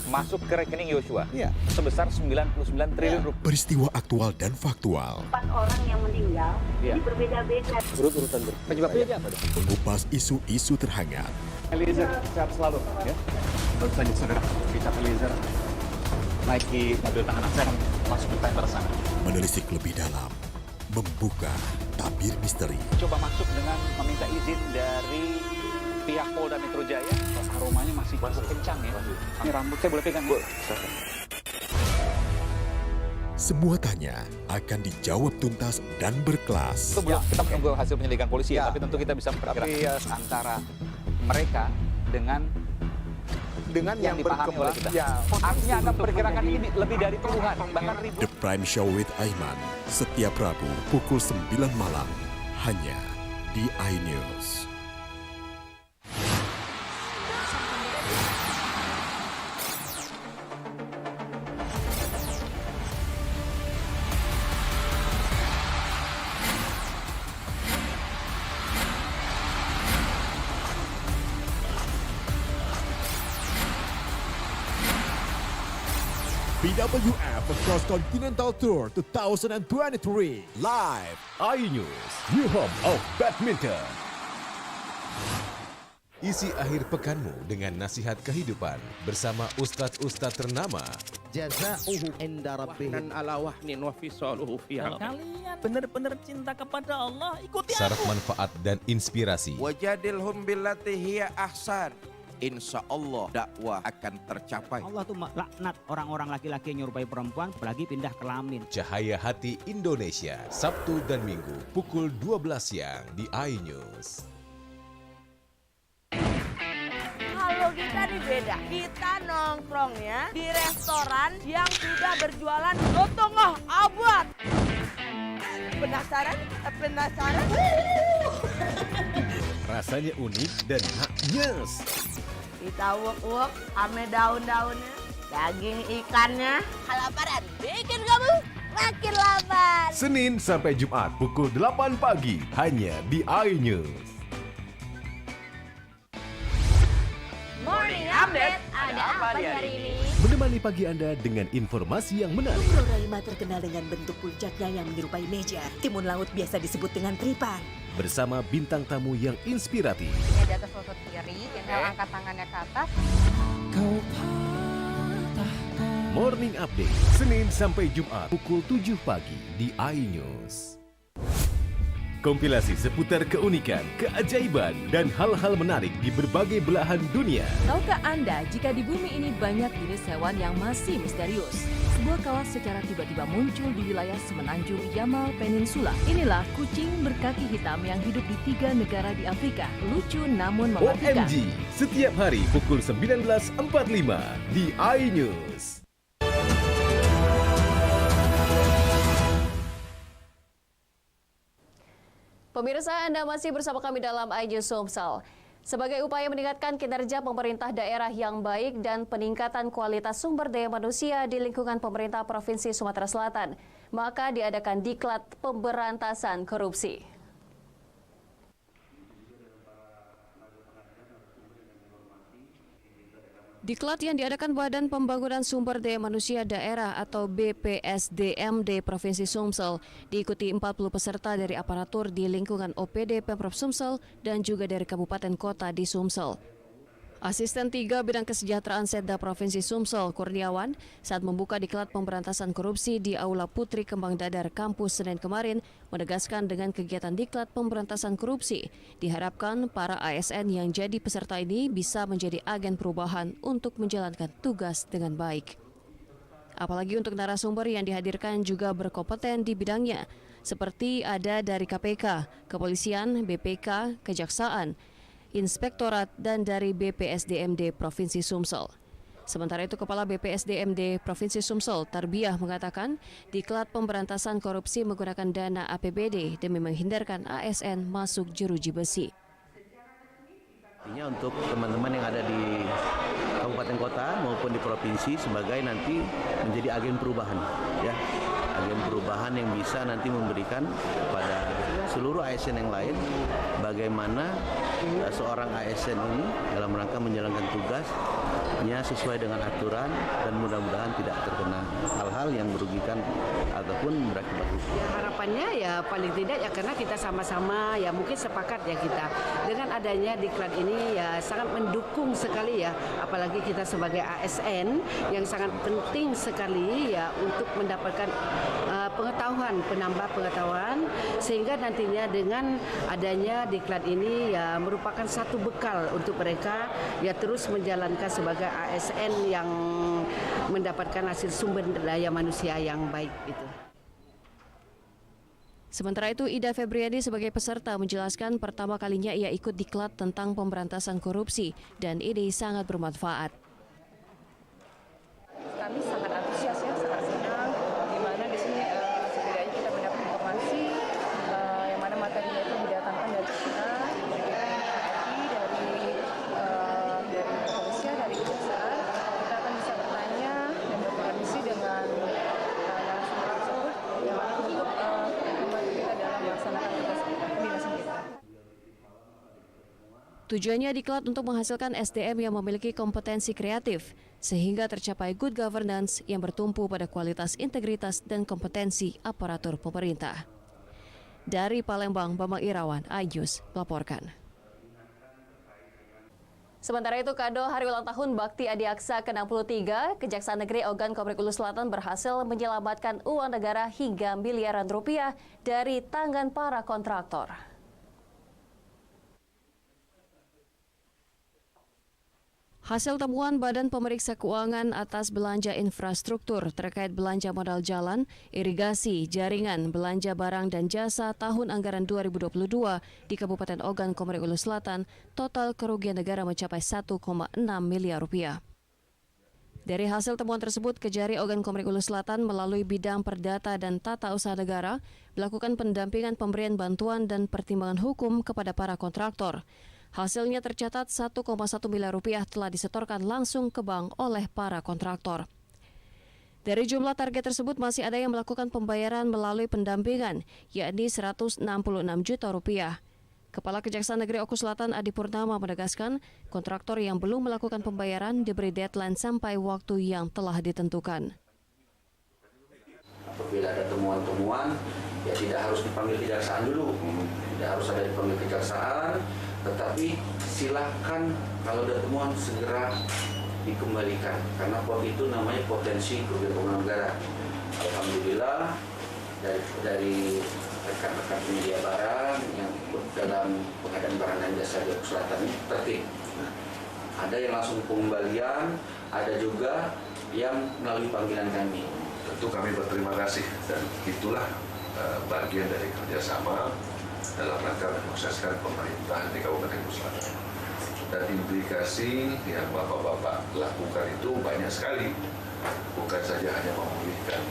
[SPEAKER 22] Masuk ke rekening Yosua. Sebesar 99 triliun rupiah.
[SPEAKER 17] Peristiwa aktual dan faktual.
[SPEAKER 25] 4 orang yang meninggal, ini berbeda-beda.
[SPEAKER 22] Urut-urutan penyebabnya apa?
[SPEAKER 17] Mengupas isu-isu terhangat.
[SPEAKER 22] Eliezer, sehat selalu. Ya. Baru saja saudara, Richard Eliezer naiki mobil tahanan saya masuk ke tender sana.
[SPEAKER 17] Menelisik lebih dalam. Membuka tabir misteri.
[SPEAKER 22] Coba masuk dengan meminta izin dari pihak Polda Metro Jaya. Aromanya masih cukup kencang ya. Ini rambut saya boleh pegang?
[SPEAKER 17] Semua tanya akan dijawab tuntas dan berkelas.
[SPEAKER 22] Itu belum, kita menunggu hasil penyelidikan polisi ya, tapi tentu kita bisa memperkirakan antara mereka dengan yang dipahami oleh kita. Artinya Anda perkirakan ini lebih dari puluhan, bahkan ribuan.
[SPEAKER 17] The Prime Show with Aiman, setiap Rabu pukul 9 malam, hanya di iNews. BWF Cross Continental Tour 2023
[SPEAKER 23] Live iNews, New Home of Badminton. Isi akhir pekanmu dengan nasihat kehidupan bersama ustadz-ustadz ternama.
[SPEAKER 26] Jazauhu inda rabbihim ala wahnin wa fisaluhu fiha.
[SPEAKER 20] Kalian benar-benar cinta kepada Allah, ikuti
[SPEAKER 23] Syarat
[SPEAKER 20] aku.
[SPEAKER 23] manfaat dan inspirasi.
[SPEAKER 6] Wajadilhum billati hiya ahsan. Insya Allah dakwah akan tercapai.
[SPEAKER 1] Allah tuh laknat orang-orang laki-laki yang nyerupai perempuan, apalagi pindah kelamin.
[SPEAKER 23] Cahaya Hati Indonesia, Sabtu dan Minggu pukul 12 siang di iNews.
[SPEAKER 27] Kalau kita nih beda, kita nongkrongnya di restoran yang sudah berjualan lotongoh abad. Penasaran? Penasaran?
[SPEAKER 23] Rasanya unik dan haknyes.
[SPEAKER 27] Kita uak-uak ame daun-daunnya, daging ikannya. Kelaparan bikin kamu makin lapar.
[SPEAKER 23] Senin sampai Jumat pukul 8 pagi hanya di iNews.
[SPEAKER 27] Morning Update ada
[SPEAKER 2] pagi hari ini?
[SPEAKER 23] Menemani pagi Anda dengan informasi yang menarik.
[SPEAKER 4] Umbroraima terkenal dengan bentuk puncaknya yang menyerupai meja. Timun laut biasa disebut dengan tripan.
[SPEAKER 23] Bersama bintang tamu yang inspiratif.
[SPEAKER 2] Ini di atas lutut kiri, tinggal angkat tangannya ke atas.
[SPEAKER 23] Morning Update, Senin sampai Jumat pukul 7 pagi di iNews. Kompilasi seputar keunikan, keajaiban, dan hal-hal menarik di berbagai belahan dunia.
[SPEAKER 24] Tahukah Anda jika di bumi ini banyak jenis hewan yang masih misterius? Sebuah kawas secara tiba-tiba muncul di wilayah semenanjung Yamal Peninsula. Inilah kucing berkaki hitam yang hidup di 3 negara di Afrika. Lucu namun mematikan.
[SPEAKER 23] OMG, setiap hari pukul 19.45 di iNews.
[SPEAKER 7] Pemirsa, Anda masih bersama kami dalam iNews Sumsel. Sebagai upaya meningkatkan kinerja pemerintah daerah yang baik dan peningkatan kualitas sumber daya manusia di lingkungan pemerintah Provinsi Sumatera Selatan, maka diadakan Diklat Pemberantasan Korupsi. Diklat yang diadakan Badan Pembangunan Sumber Daya Manusia Daerah atau BPSDMD Provinsi Sumsel diikuti 40 peserta dari aparatur di lingkungan OPD Pemprov Sumsel dan juga dari kabupaten kota di Sumsel. Asisten 3 Bidang Kesejahteraan Setda Provinsi Sumsel, Kurniawan, saat membuka Diklat Pemberantasan Korupsi di Aula Putri Kembang Dadar Kampus Senin kemarin, menegaskan dengan kegiatan Diklat Pemberantasan Korupsi, diharapkan para ASN yang jadi peserta ini bisa menjadi agen perubahan untuk menjalankan tugas dengan baik. Apalagi untuk narasumber yang dihadirkan juga berkompeten di bidangnya, seperti ada dari KPK, Kepolisian, BPK, Kejaksaan, Inspektorat, dan dari BPSDMD Provinsi Sumsel. Sementara itu, Kepala BPSDMD Provinsi Sumsel, Tarbiyah, mengatakan Diklat Pemberantasan Korupsi menggunakan dana APBD demi menghindarkan ASN masuk jeruji besi.
[SPEAKER 8] Artinya untuk teman-teman yang ada di kabupaten kota maupun di provinsi sebagai nanti menjadi agen perubahan, ya, agen perubahan yang bisa nanti memberikan kepada seluruh ASN yang lain bagaimana seorang ASN ini dalam rangka menjalankan tugasnya sesuai dengan aturan dan mudah-mudahan tidak terkena hal-hal yang merugikan ataupun berakibat hukum.
[SPEAKER 10] Harapannya ya paling tidak ya karena kita sama-sama ya mungkin sepakat ya kita dengan adanya Diklat ini ya sangat mendukung sekali ya, apalagi kita sebagai ASN yang sangat penting sekali ya untuk mendapatkan pengetahuan, penambah pengetahuan sehingga nantinya dengan adanya Diklat ini ya merupakan satu bekal untuk mereka ya terus menjalankan sebagai ASN yang mendapatkan hasil sumber daya manusia yang baik itu.
[SPEAKER 7] Sementara itu, Ida Febriadi sebagai peserta menjelaskan pertama kalinya ia ikut Diklat tentang pemberantasan korupsi dan ini sangat bermanfaat.
[SPEAKER 11] Kami sangat antusias ya, sangat senang di mana di sini setidaknya kita mendapat informasi yang mana materinya itu didatangkan dari China, dari kepolisian, dari kejaksaan. Kita akan bisa bertanya dan berkoordinasi dengan narasumber tersebut yang untuk membantu kita dalam melaksanakan tugas kedinasan kita.
[SPEAKER 7] Tujuannya Diklat untuk menghasilkan SDM yang memiliki kompetensi kreatif, sehingga tercapai good governance yang bertumpu pada kualitas, integritas, dan kompetensi aparatur pemerintah. Dari Palembang, Bambang Irawan, iNews melaporkan. Sementara itu, kado Hari Ulang Tahun Bakti Adiaksa ke-63, Kejaksaan Negeri Ogan Komering Ulu Selatan berhasil menyelamatkan uang negara hingga miliaran rupiah dari tangan para kontraktor. Hasil temuan Badan Pemeriksa Keuangan atas belanja infrastruktur terkait belanja modal jalan, irigasi, jaringan, belanja barang dan jasa tahun anggaran 2022 di Kabupaten Ogan Komering Ulu Selatan, total kerugian negara mencapai 1,6 miliar rupiah. Dari hasil temuan tersebut, Kejari Ogan Komering Ulu Selatan melalui bidang perdata dan tata usaha negara melakukan pendampingan pemberian bantuan dan pertimbangan hukum kepada para kontraktor. Hasilnya tercatat 1,1 miliar rupiah telah disetorkan langsung ke bank oleh para kontraktor. Dari jumlah target tersebut masih ada yang melakukan pembayaran melalui pendampingan, yakni 166 juta rupiah. Kepala Kejaksaan Negeri Oku Selatan Adi Purnama menegaskan kontraktor yang belum melakukan pembayaran diberi deadline sampai waktu yang telah ditentukan.
[SPEAKER 8] Apabila ada temuan-temuan, ya tidak harus dipanggil kejaksaan dulu, tidak harus ada dipanggil kejaksaan, tetapi silakan kalau ada temuan segera dikembalikan, karena itu namanya potensi kerugian keuangan negara. Alhamdulillah dari rekan-rekan penyedia barang yang ikut dalam pengadaan barang dan jasa di Oku Selatan ini tertib. Ada yang langsung pengembalian, ada juga yang melalui panggilan kami.
[SPEAKER 3] Tentu kami berterima kasih dan itulah bagian dari kerjasama dalam rangka menyukseskan pemerintahan di Kabupaten Oku Selatan. Dan implikasi yang Bapak-Bapak lakukan itu banyak sekali, bukan saja hanya memulihkan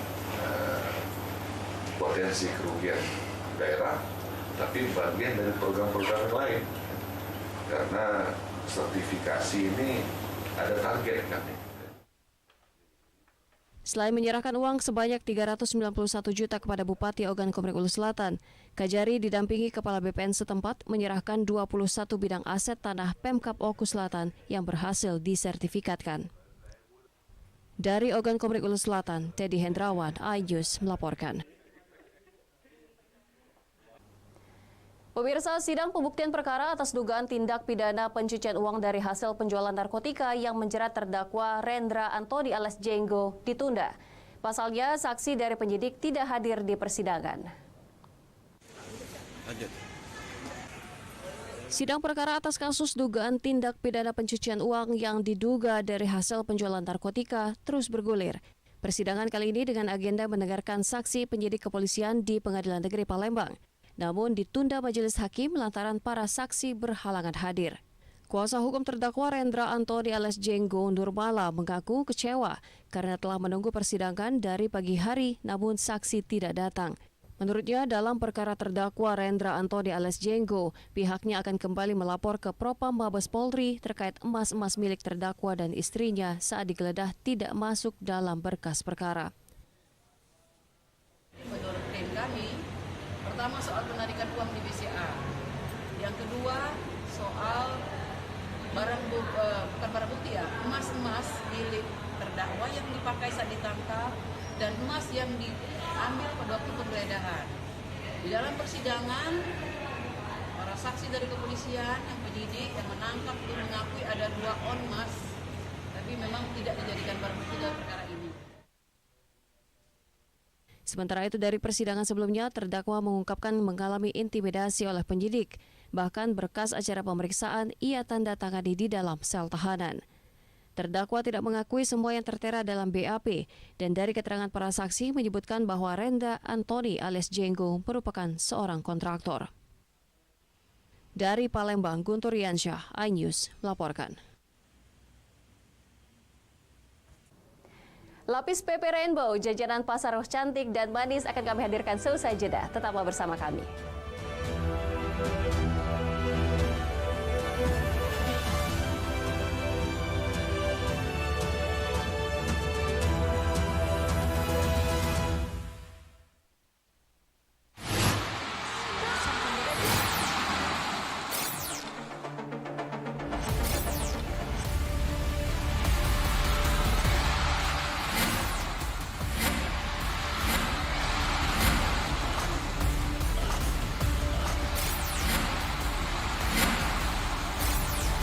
[SPEAKER 3] potensi kerugian daerah, tapi bagian dari program-program yang lain. Karena sertifikasi ini ada target kami.
[SPEAKER 7] Selain menyerahkan uang sebanyak 391 juta kepada Bupati Ogan Komering Ulu Selatan, Kajari didampingi Kepala BPN setempat menyerahkan 21 bidang aset tanah Pemkab Oku Selatan yang berhasil disertifikatkan. Dari Ogan Komering Ulu Selatan, Teddy Hendrawan, iNews melaporkan. Pemirsa, sidang pembuktian perkara atas dugaan tindak pidana pencucian uang dari hasil penjualan narkotika yang menjerat terdakwa Rendra Antoni alias Jenggo ditunda. Pasalnya, saksi dari penyidik tidak hadir di persidangan. Sidang perkara atas kasus dugaan tindak pidana pencucian uang yang diduga dari hasil penjualan narkotika terus bergulir. Persidangan kali ini dengan agenda mendengarkan saksi penyidik kepolisian di Pengadilan Negeri Palembang. Namun ditunda majelis hakim lantaran para saksi berhalangan hadir. Kuasa hukum terdakwa Rendra Antoni alias Jenggo Nurmala mengaku kecewa karena telah menunggu persidangan dari pagi hari namun saksi tidak datang. Menurutnya dalam perkara terdakwa Rendra Antoni alias Jenggo, pihaknya akan kembali melapor ke Propam Mabes Polri terkait emas-emas milik terdakwa dan istrinya saat digeledah tidak masuk dalam berkas perkara.
[SPEAKER 12] Menurut tim kami, pertama soal penarikan uang di BCA, yang kedua soal bukan barang bukti ya, emas-emas milik terdakwa yang dipakai saat ditangkap dan emas yang diambil pada waktu penggeledahan. Di dalam persidangan, para saksi dari kepolisian, yang penyidik, yang menangkap itu mengakui ada 2 on emas, tapi memang tidak dijadikan barang bukti dalam perkara ini.
[SPEAKER 7] Sementara itu dari persidangan sebelumnya, terdakwa mengungkapkan mengalami intimidasi oleh penyidik. Bahkan berkas acara pemeriksaan ia tanda tangani di dalam sel tahanan. Terdakwa tidak mengakui semua yang tertera dalam BAP dan dari keterangan para saksi menyebutkan bahwa Rendra Antoni alias Jenggo merupakan seorang kontraktor. Dari Palembang, Guntur Riansyah, iNews melaporkan. Lapis PP Rainbow, jajanan pasar cantik dan manis akan kami hadirkan seusai jeda. Tetaplah bersama kami.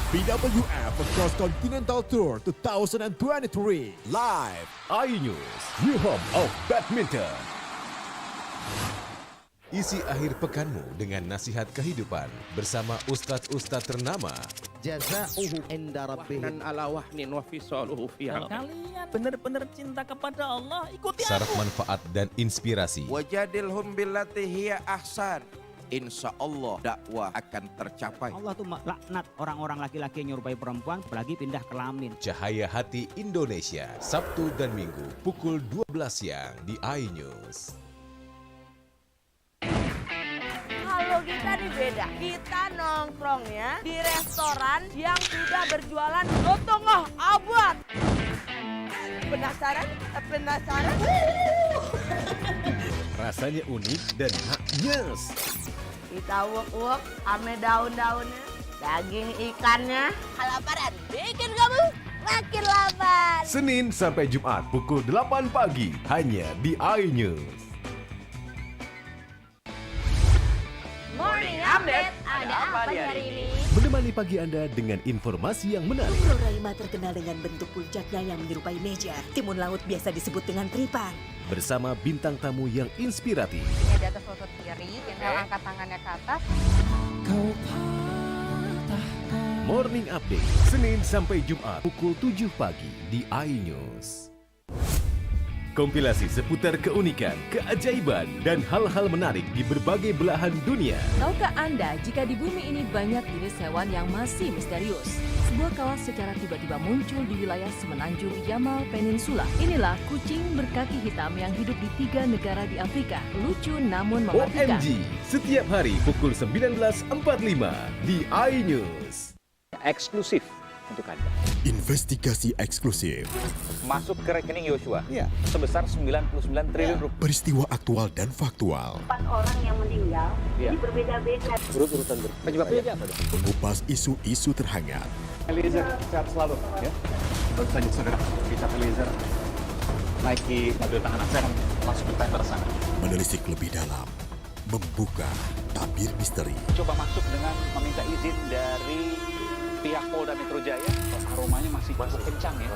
[SPEAKER 17] BWF Cross Continental Tour 2023 live iNews, new home of badminton. Isi akhir pekanmu dengan nasihat kehidupan bersama ustadz-ustadz ternama.
[SPEAKER 26] Jazauhu inda rabbihim ala wahnin wa fisaluhu fiha.
[SPEAKER 20] Kalian benar-benar cinta kepada Allah, ikuti aku.
[SPEAKER 17] Syarat manfaat dan inspirasi.
[SPEAKER 6] Wajadilhum billati hiya ahsan. Insya Allah dakwah akan tercapai.
[SPEAKER 1] Allah tuh laknat orang-orang laki-laki yang nyerupai perempuan apalagi pindah kelamin.
[SPEAKER 17] Cahaya Hati Indonesia, Sabtu dan Minggu pukul 12 siang di iNews.
[SPEAKER 27] Kalau kita nih beda, kita nongkrongnya di restoran yang sudah berjualan lotongoh abad. Penasaran? Penasaran?
[SPEAKER 17] Rasanya unik dan haknyes.
[SPEAKER 27] Kita uek-uek ame daun-daunnya, daging ikannya. Kelaparan bikin kamu makin lapar.
[SPEAKER 23] Senin sampai Jumat pukul 8 pagi hanya di iNews.
[SPEAKER 27] Morning Update, ada apa di hari ini?
[SPEAKER 23] Menemani pagi Anda dengan informasi yang menarik.
[SPEAKER 4] Pulau Raima terkenal dengan bentuk puncaknya yang menyerupai meja. Timun laut biasa disebut dengan tripan.
[SPEAKER 23] Bersama bintang tamu yang inspiratif.
[SPEAKER 2] Ini di atas lutut kiri, tinggal angkat tangannya ke atas.
[SPEAKER 23] Morning Update, Senin sampai Jumat pukul 7 pagi di iNews. Kompilasi seputar keunikan, keajaiban, dan hal-hal menarik di berbagai belahan dunia.
[SPEAKER 24] Tahukah Anda jika di bumi ini banyak jenis hewan yang masih misterius? Sebuah kawas secara tiba-tiba muncul di wilayah semenanjung Yamal Peninsula. Inilah kucing berkaki hitam yang hidup di 3 negara di Afrika. Lucu namun mematikan.
[SPEAKER 23] OMG, setiap hari pukul 19.45 di iNews.
[SPEAKER 22] Eksklusif untuk Anda.
[SPEAKER 17] Investigasi eksklusif.
[SPEAKER 22] Masuk ke rekening Yosua sebesar 99 triliun rupiah.
[SPEAKER 17] Peristiwa aktual dan faktual.
[SPEAKER 25] 4 orang yang meninggal, ini berbeda-beda.
[SPEAKER 22] Urut-urutan penyebabnya apa?
[SPEAKER 17] Mengupas isu-iisu terhangat.
[SPEAKER 22] Eliezer, sehat selalu. Ya. Baru saja saudara, kita Eliezer naiki mobil tahanan. Saya akan masuk ke tender sana.
[SPEAKER 17] Menelisik lebih dalam. Membuka tabir misteri.
[SPEAKER 22] Coba masuk dengan meminta izin dari pihak Polda Metro Jaya. Aromanya masih kencang ya.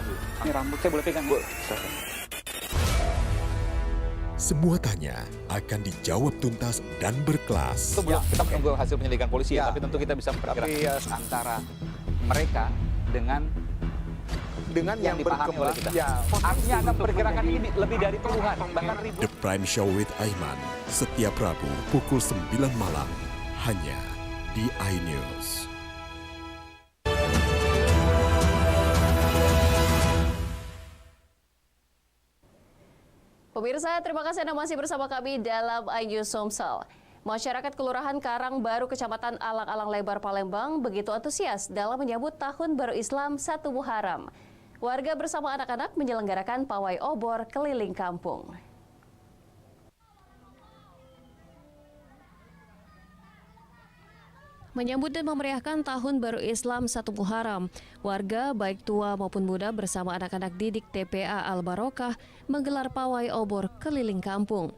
[SPEAKER 22] Ini rambut saya boleh pegang, Bu?
[SPEAKER 17] Semua tanya akan dijawab tuntas dan berkelas.
[SPEAKER 22] Itu belum, kita menunggu hasil penyelidikan polisi, tapi tentu kita bisa memperkirakan antara mereka dengan yang dipahami oleh kita. Artinya Anda memperkirakan ini lebih dari puluhan, bahkan ribuan.
[SPEAKER 17] The Prime Show with Aiman, setiap Rabu pukul 9 malam, hanya di iNews.
[SPEAKER 7] Pemirsa, terima kasih Anda masih bersama kami dalam iNews Somsel. Masyarakat Kelurahan Karangbaru, Kecamatan Alang-Alang Lebar, Palembang begitu antusias dalam menyambut Tahun Baru Islam 1 Muharram. Warga bersama anak-anak menyelenggarakan pawai obor keliling kampung. Menyambut dan memeriahkan Tahun Baru Islam 1 Muharram, warga baik tua maupun muda bersama anak-anak didik TPA Al-Barokah menggelar pawai obor keliling kampung.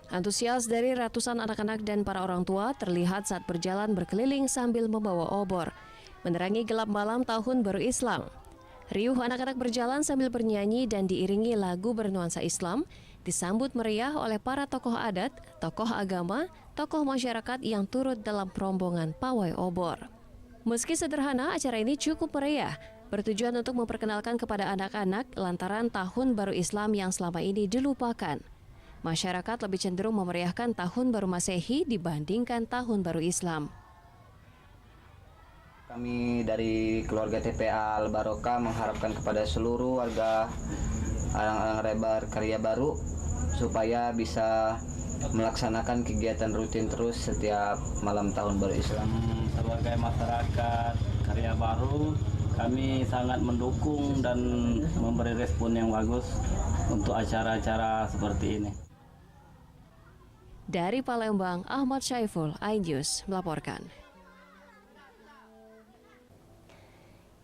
[SPEAKER 7] Antusias dari ratusan anak-anak dan para orang tua terlihat saat berjalan berkeliling sambil membawa obor, menerangi gelap malam Tahun Baru Islam. Riuh anak-anak berjalan sambil bernyanyi dan diiringi lagu bernuansa Islam, disambut meriah oleh para tokoh adat, tokoh agama, tokoh masyarakat yang turut dalam rombongan pawai obor. Meski sederhana, acara ini cukup meriah, bertujuan untuk memperkenalkan kepada anak-anak lantaran Tahun Baru Islam yang selama ini dilupakan. Masyarakat lebih cenderung memeriahkan Tahun Baru Masehi dibandingkan Tahun Baru Islam.
[SPEAKER 5] Kami dari keluarga TPA Al-Barokah mengharapkan kepada seluruh warga Alang-Alang Lebar Karya Baru supaya bisa melaksanakan kegiatan rutin terus setiap malam Tahun Baru Islam.
[SPEAKER 9] Sebagai masyarakat Karya Baru, kami sangat mendukung dan memberi respon yang bagus untuk acara-acara seperti ini.
[SPEAKER 7] Dari Palembang, Ahmad Syaiful, iNews melaporkan.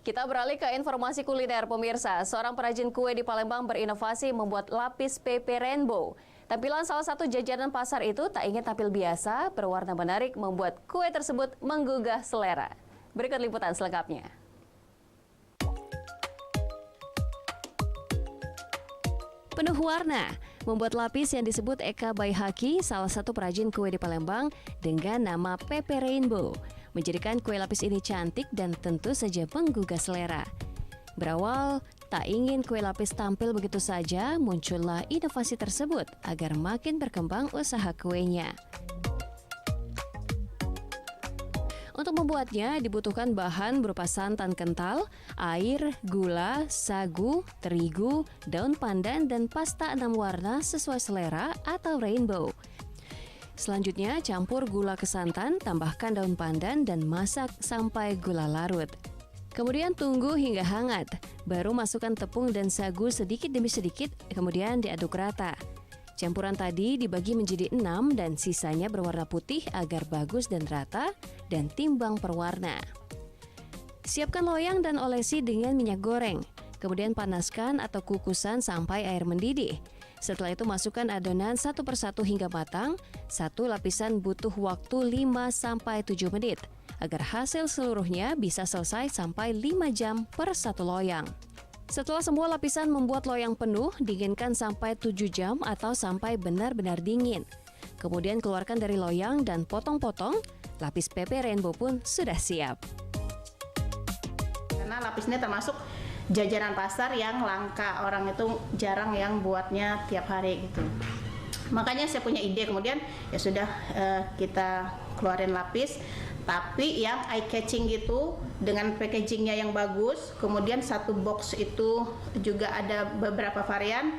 [SPEAKER 7] Kita beralih ke informasi kuliner, pemirsa. Seorang perajin kue di Palembang berinovasi membuat lapis PP Rainbow. Tampilan salah satu jajanan pasar itu tak ingin tampil biasa, berwarna menarik membuat kue tersebut menggugah selera. Berikut liputan selengkapnya. Penuh warna, membuat lapis yang disebut Eka Baihaki, salah satu perajin kue di Palembang dengan nama PP Rainbow, menjadikan kue lapis ini cantik dan tentu saja menggugah selera. Berawal tak ingin kue lapis tampil begitu saja, muncullah inovasi tersebut agar makin berkembang usaha kuenya. Untuk membuatnya dibutuhkan bahan berupa santan kental, air, gula, sagu, terigu, daun pandan, dan pasta 6 warna sesuai selera atau rainbow. Selanjutnya campur gula ke santan, tambahkan daun pandan dan masak sampai gula larut. Kemudian tunggu hingga hangat, baru masukkan tepung dan sagu sedikit demi sedikit, kemudian diaduk rata. Campuran tadi dibagi menjadi 6 dan sisanya berwarna putih agar bagus dan rata dan timbang per warna. Siapkan loyang dan olesi dengan minyak goreng. Kemudian panaskan atau kukusan sampai air mendidih. Setelah itu masukkan adonan satu persatu hingga matang. Satu lapisan butuh waktu 5-7 menit agar hasil seluruhnya bisa selesai sampai 5 jam per satu loyang. Setelah semua lapisan membuat loyang penuh, dinginkan sampai 7 jam atau sampai benar-benar dingin. Kemudian keluarkan dari loyang dan potong-potong, lapis pepe rainbow pun sudah siap.
[SPEAKER 13] Karena lapis ini termasuk jajanan pasar yang langka, orang itu jarang yang buatnya tiap hari gitu. Makanya saya punya ide, kemudian ya sudah kita keluarin lapis, tapi yang eye catching gitu dengan packagingnya yang bagus. Kemudian satu box itu juga ada beberapa varian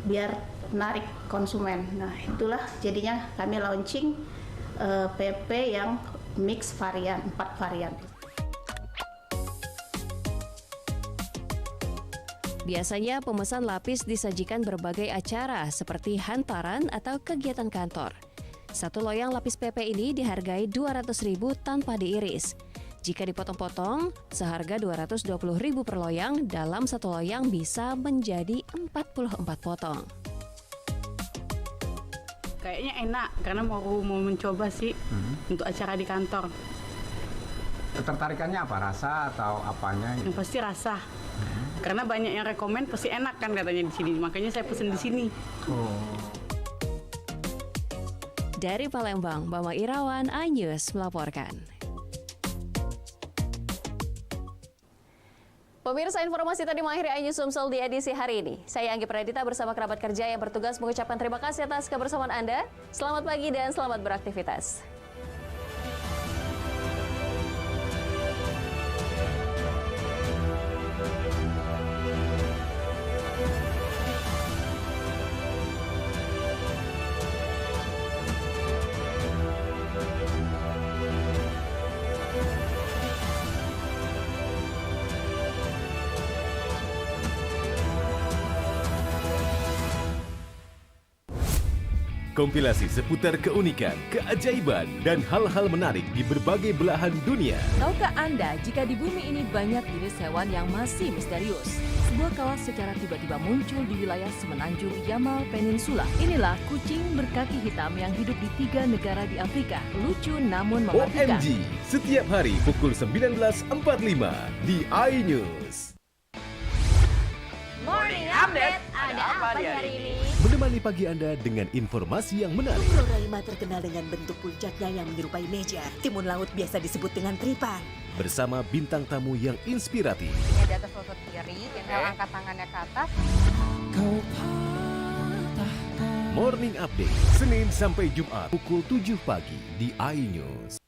[SPEAKER 13] biar menarik konsumen. Nah itulah jadinya kami launching PP yang mix varian, 4 varian.
[SPEAKER 7] Biasanya pemesan lapis disajikan berbagai acara seperti hantaran atau kegiatan kantor. Satu loyang lapis PP ini dihargai 200.000 tanpa diiris. Jika dipotong-potong, seharga 220.000 per loyang, dalam satu loyang bisa menjadi 44 potong.
[SPEAKER 13] Kayaknya enak karena mau mencoba sih untuk acara di kantor.
[SPEAKER 14] Ketertarikannya apa? Rasa atau apanya?
[SPEAKER 13] Yang pasti rasa. Karena banyak yang rekomen pasti enak kan katanya di sini. Makanya saya pesen di sini.
[SPEAKER 7] Dari Palembang, Mama Irawan, iNews melaporkan. Pemirsa, informasi tadi mengakhiri iNews Sumsel di edisi hari ini. Saya Anggi Pradita bersama kerabat kerja yang bertugas mengucapkan terima kasih atas kebersamaan Anda. Selamat pagi dan selamat beraktivitas.
[SPEAKER 23] Kompilasi seputar keunikan, keajaiban, dan hal-hal menarik di berbagai belahan dunia.
[SPEAKER 24] Tahukah Anda jika di bumi ini banyak jenis hewan yang masih misterius? Sebuah kawas secara tiba-tiba muncul di wilayah semenanjung Yamal Peninsula. Inilah kucing berkaki hitam yang hidup di 3 negara di Afrika. Lucu namun mematikan.
[SPEAKER 23] OMG, setiap hari pukul 19.45 di iNews.
[SPEAKER 27] Morning Update, ada apa di hari ini?
[SPEAKER 23] Menemani pagi Anda dengan informasi yang menarik.
[SPEAKER 4] Pulau Raima terkenal dengan bentuk puncaknya yang menyerupai meja. Timun laut biasa disebut dengan tripan.
[SPEAKER 23] Bersama bintang tamu yang inspiratif.
[SPEAKER 2] Ini di atas lutut kiri, tinggal angkat tangannya ke atas.
[SPEAKER 23] Morning Update, Senin sampai Jumat pukul 7 pagi di iNews.